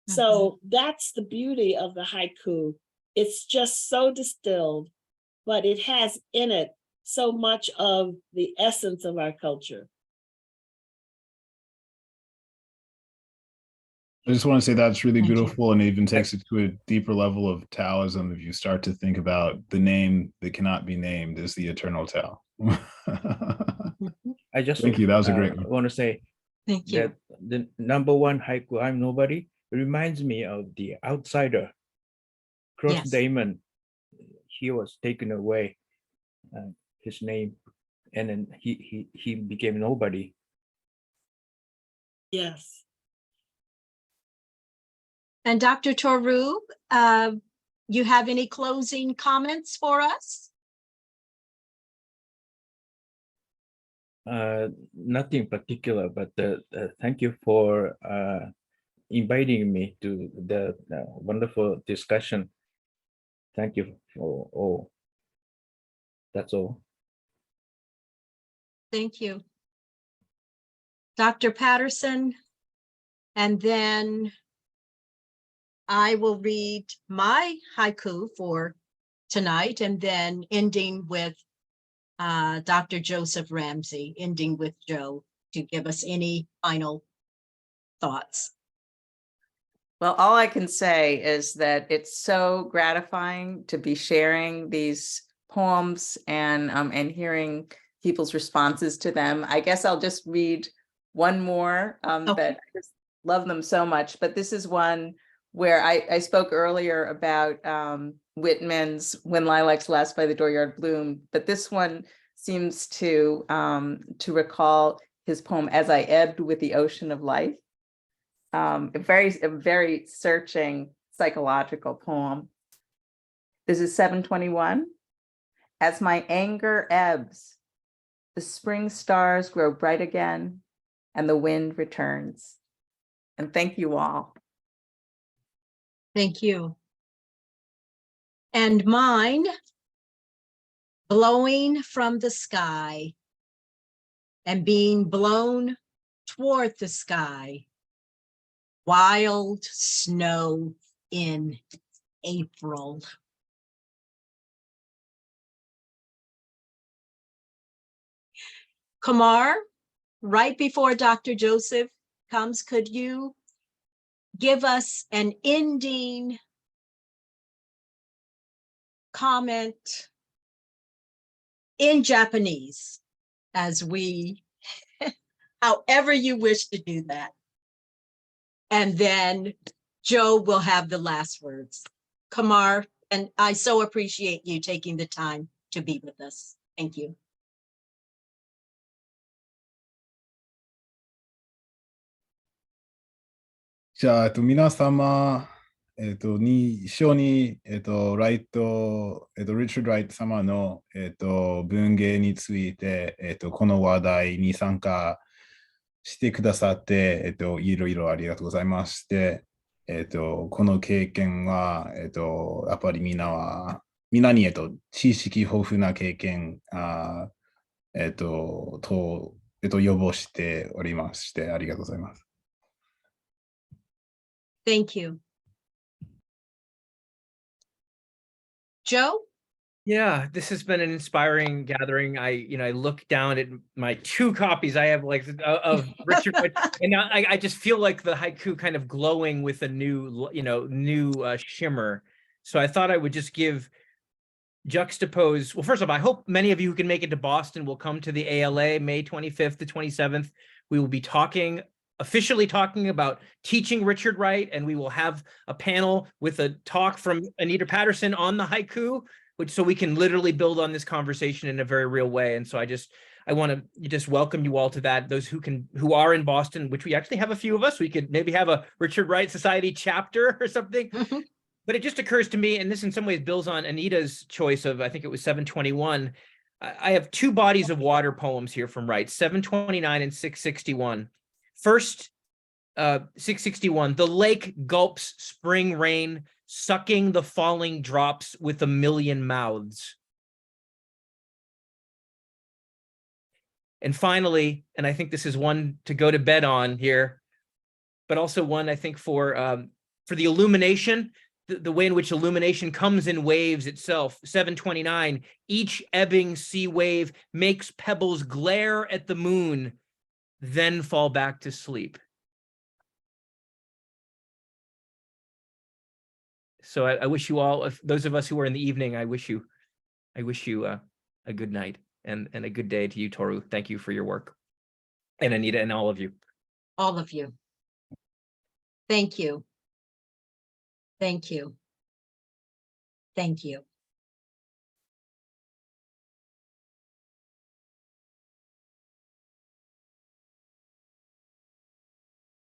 So that's the beauty of the haiku. It's just so distilled, but it has in it so much of the essence of our culture. I just want to say that's really beautiful, and it even takes it to a deeper level of Taoism. If you start to think about the name that cannot be named is the eternal Tao. I just thank you. That was a great one. I want to say thank you. That the number one haiku, I'm nobody, reminds me of The Outsider. Cross Damon he was taken away, his name, and then he became nobody. Yes. And Dr. Toru, you have any closing comments for us? Nothing particular, but thank you for inviting me to the wonderful discussion. Thank you for all. That's all. Thank you. Dr. Patterson, and then I will read my haiku for tonight, and then ending with Dr. Joseph Ramsey, ending with Joe to give us any final thoughts. Well, all I can say is that it's so gratifying to be sharing these poems and hearing people's responses to them. I guess I'll just read one more that I just love them so much. But this is one where I spoke earlier about Whitman's "When Lilacs Last by the Dooryard Bloom," but this one seems to recall his poem "As I Ebbed with the Ocean of Life." A very searching psychological poem. This is 721. As my anger ebbs, the spring stars grow bright again, and the wind returns. And thank you all. Thank you. And mine, blowing from the sky and being blown toward the sky. Wild snow in April. Kumar, right before Dr. Joseph comes, could you give us an ending comment in Japanese, as we, however you wish to do that? And then Joe will have the last words. Kumar, and I so appreciate you taking the time to be with us. Thank you. じゃあ、皆様、に一緒に、ライト、リチャード・ライト様の、文芸について、この話題に参加してくださって、いろいろありがとうございまして、この経験は、やっぱりみんなに、知識豊富な経験、予防しておりまして、ありがとうございます。Thank you. Joe? Yeah, this has been an inspiring gathering. I look down at my 2 copies I have, like, of Richard, and now I just feel like the haiku kind of glowing with a new shimmer. So I thought I would just juxtapose. Well, first of all, I hope many of you who can make it to Boston will come to the ALA May 25th to 27th. We will be officially talking about teaching Richard Wright, and we will have a panel with a talk from Anita Patterson on the haiku, so we can literally build on this conversation in a very real way. And so I want to just welcome you all to that. Those who are in Boston, which we actually have a few of us, we could maybe have a Richard Wright Society chapter or something. But it just occurs to me, and this in some ways builds on Anita's choice of, I think it was 721. I have 2 bodies of water poems here from Wright, 729 and 661. First, 661, the lake gulps spring rain, sucking the falling drops with a million mouths. And finally, and I think this is one to go to bed on here, but also one I think for the illumination, the way in which illumination comes in waves itself. 729, each ebbing sea wave makes pebbles glare at the moon, then fall back to sleep. So I wish you all, those of us who are in the evening, I wish you a good night and a good day to you, Toru. Thank you for your work. And Anita and all of you. All of you. Thank you. Thank you. Thank you.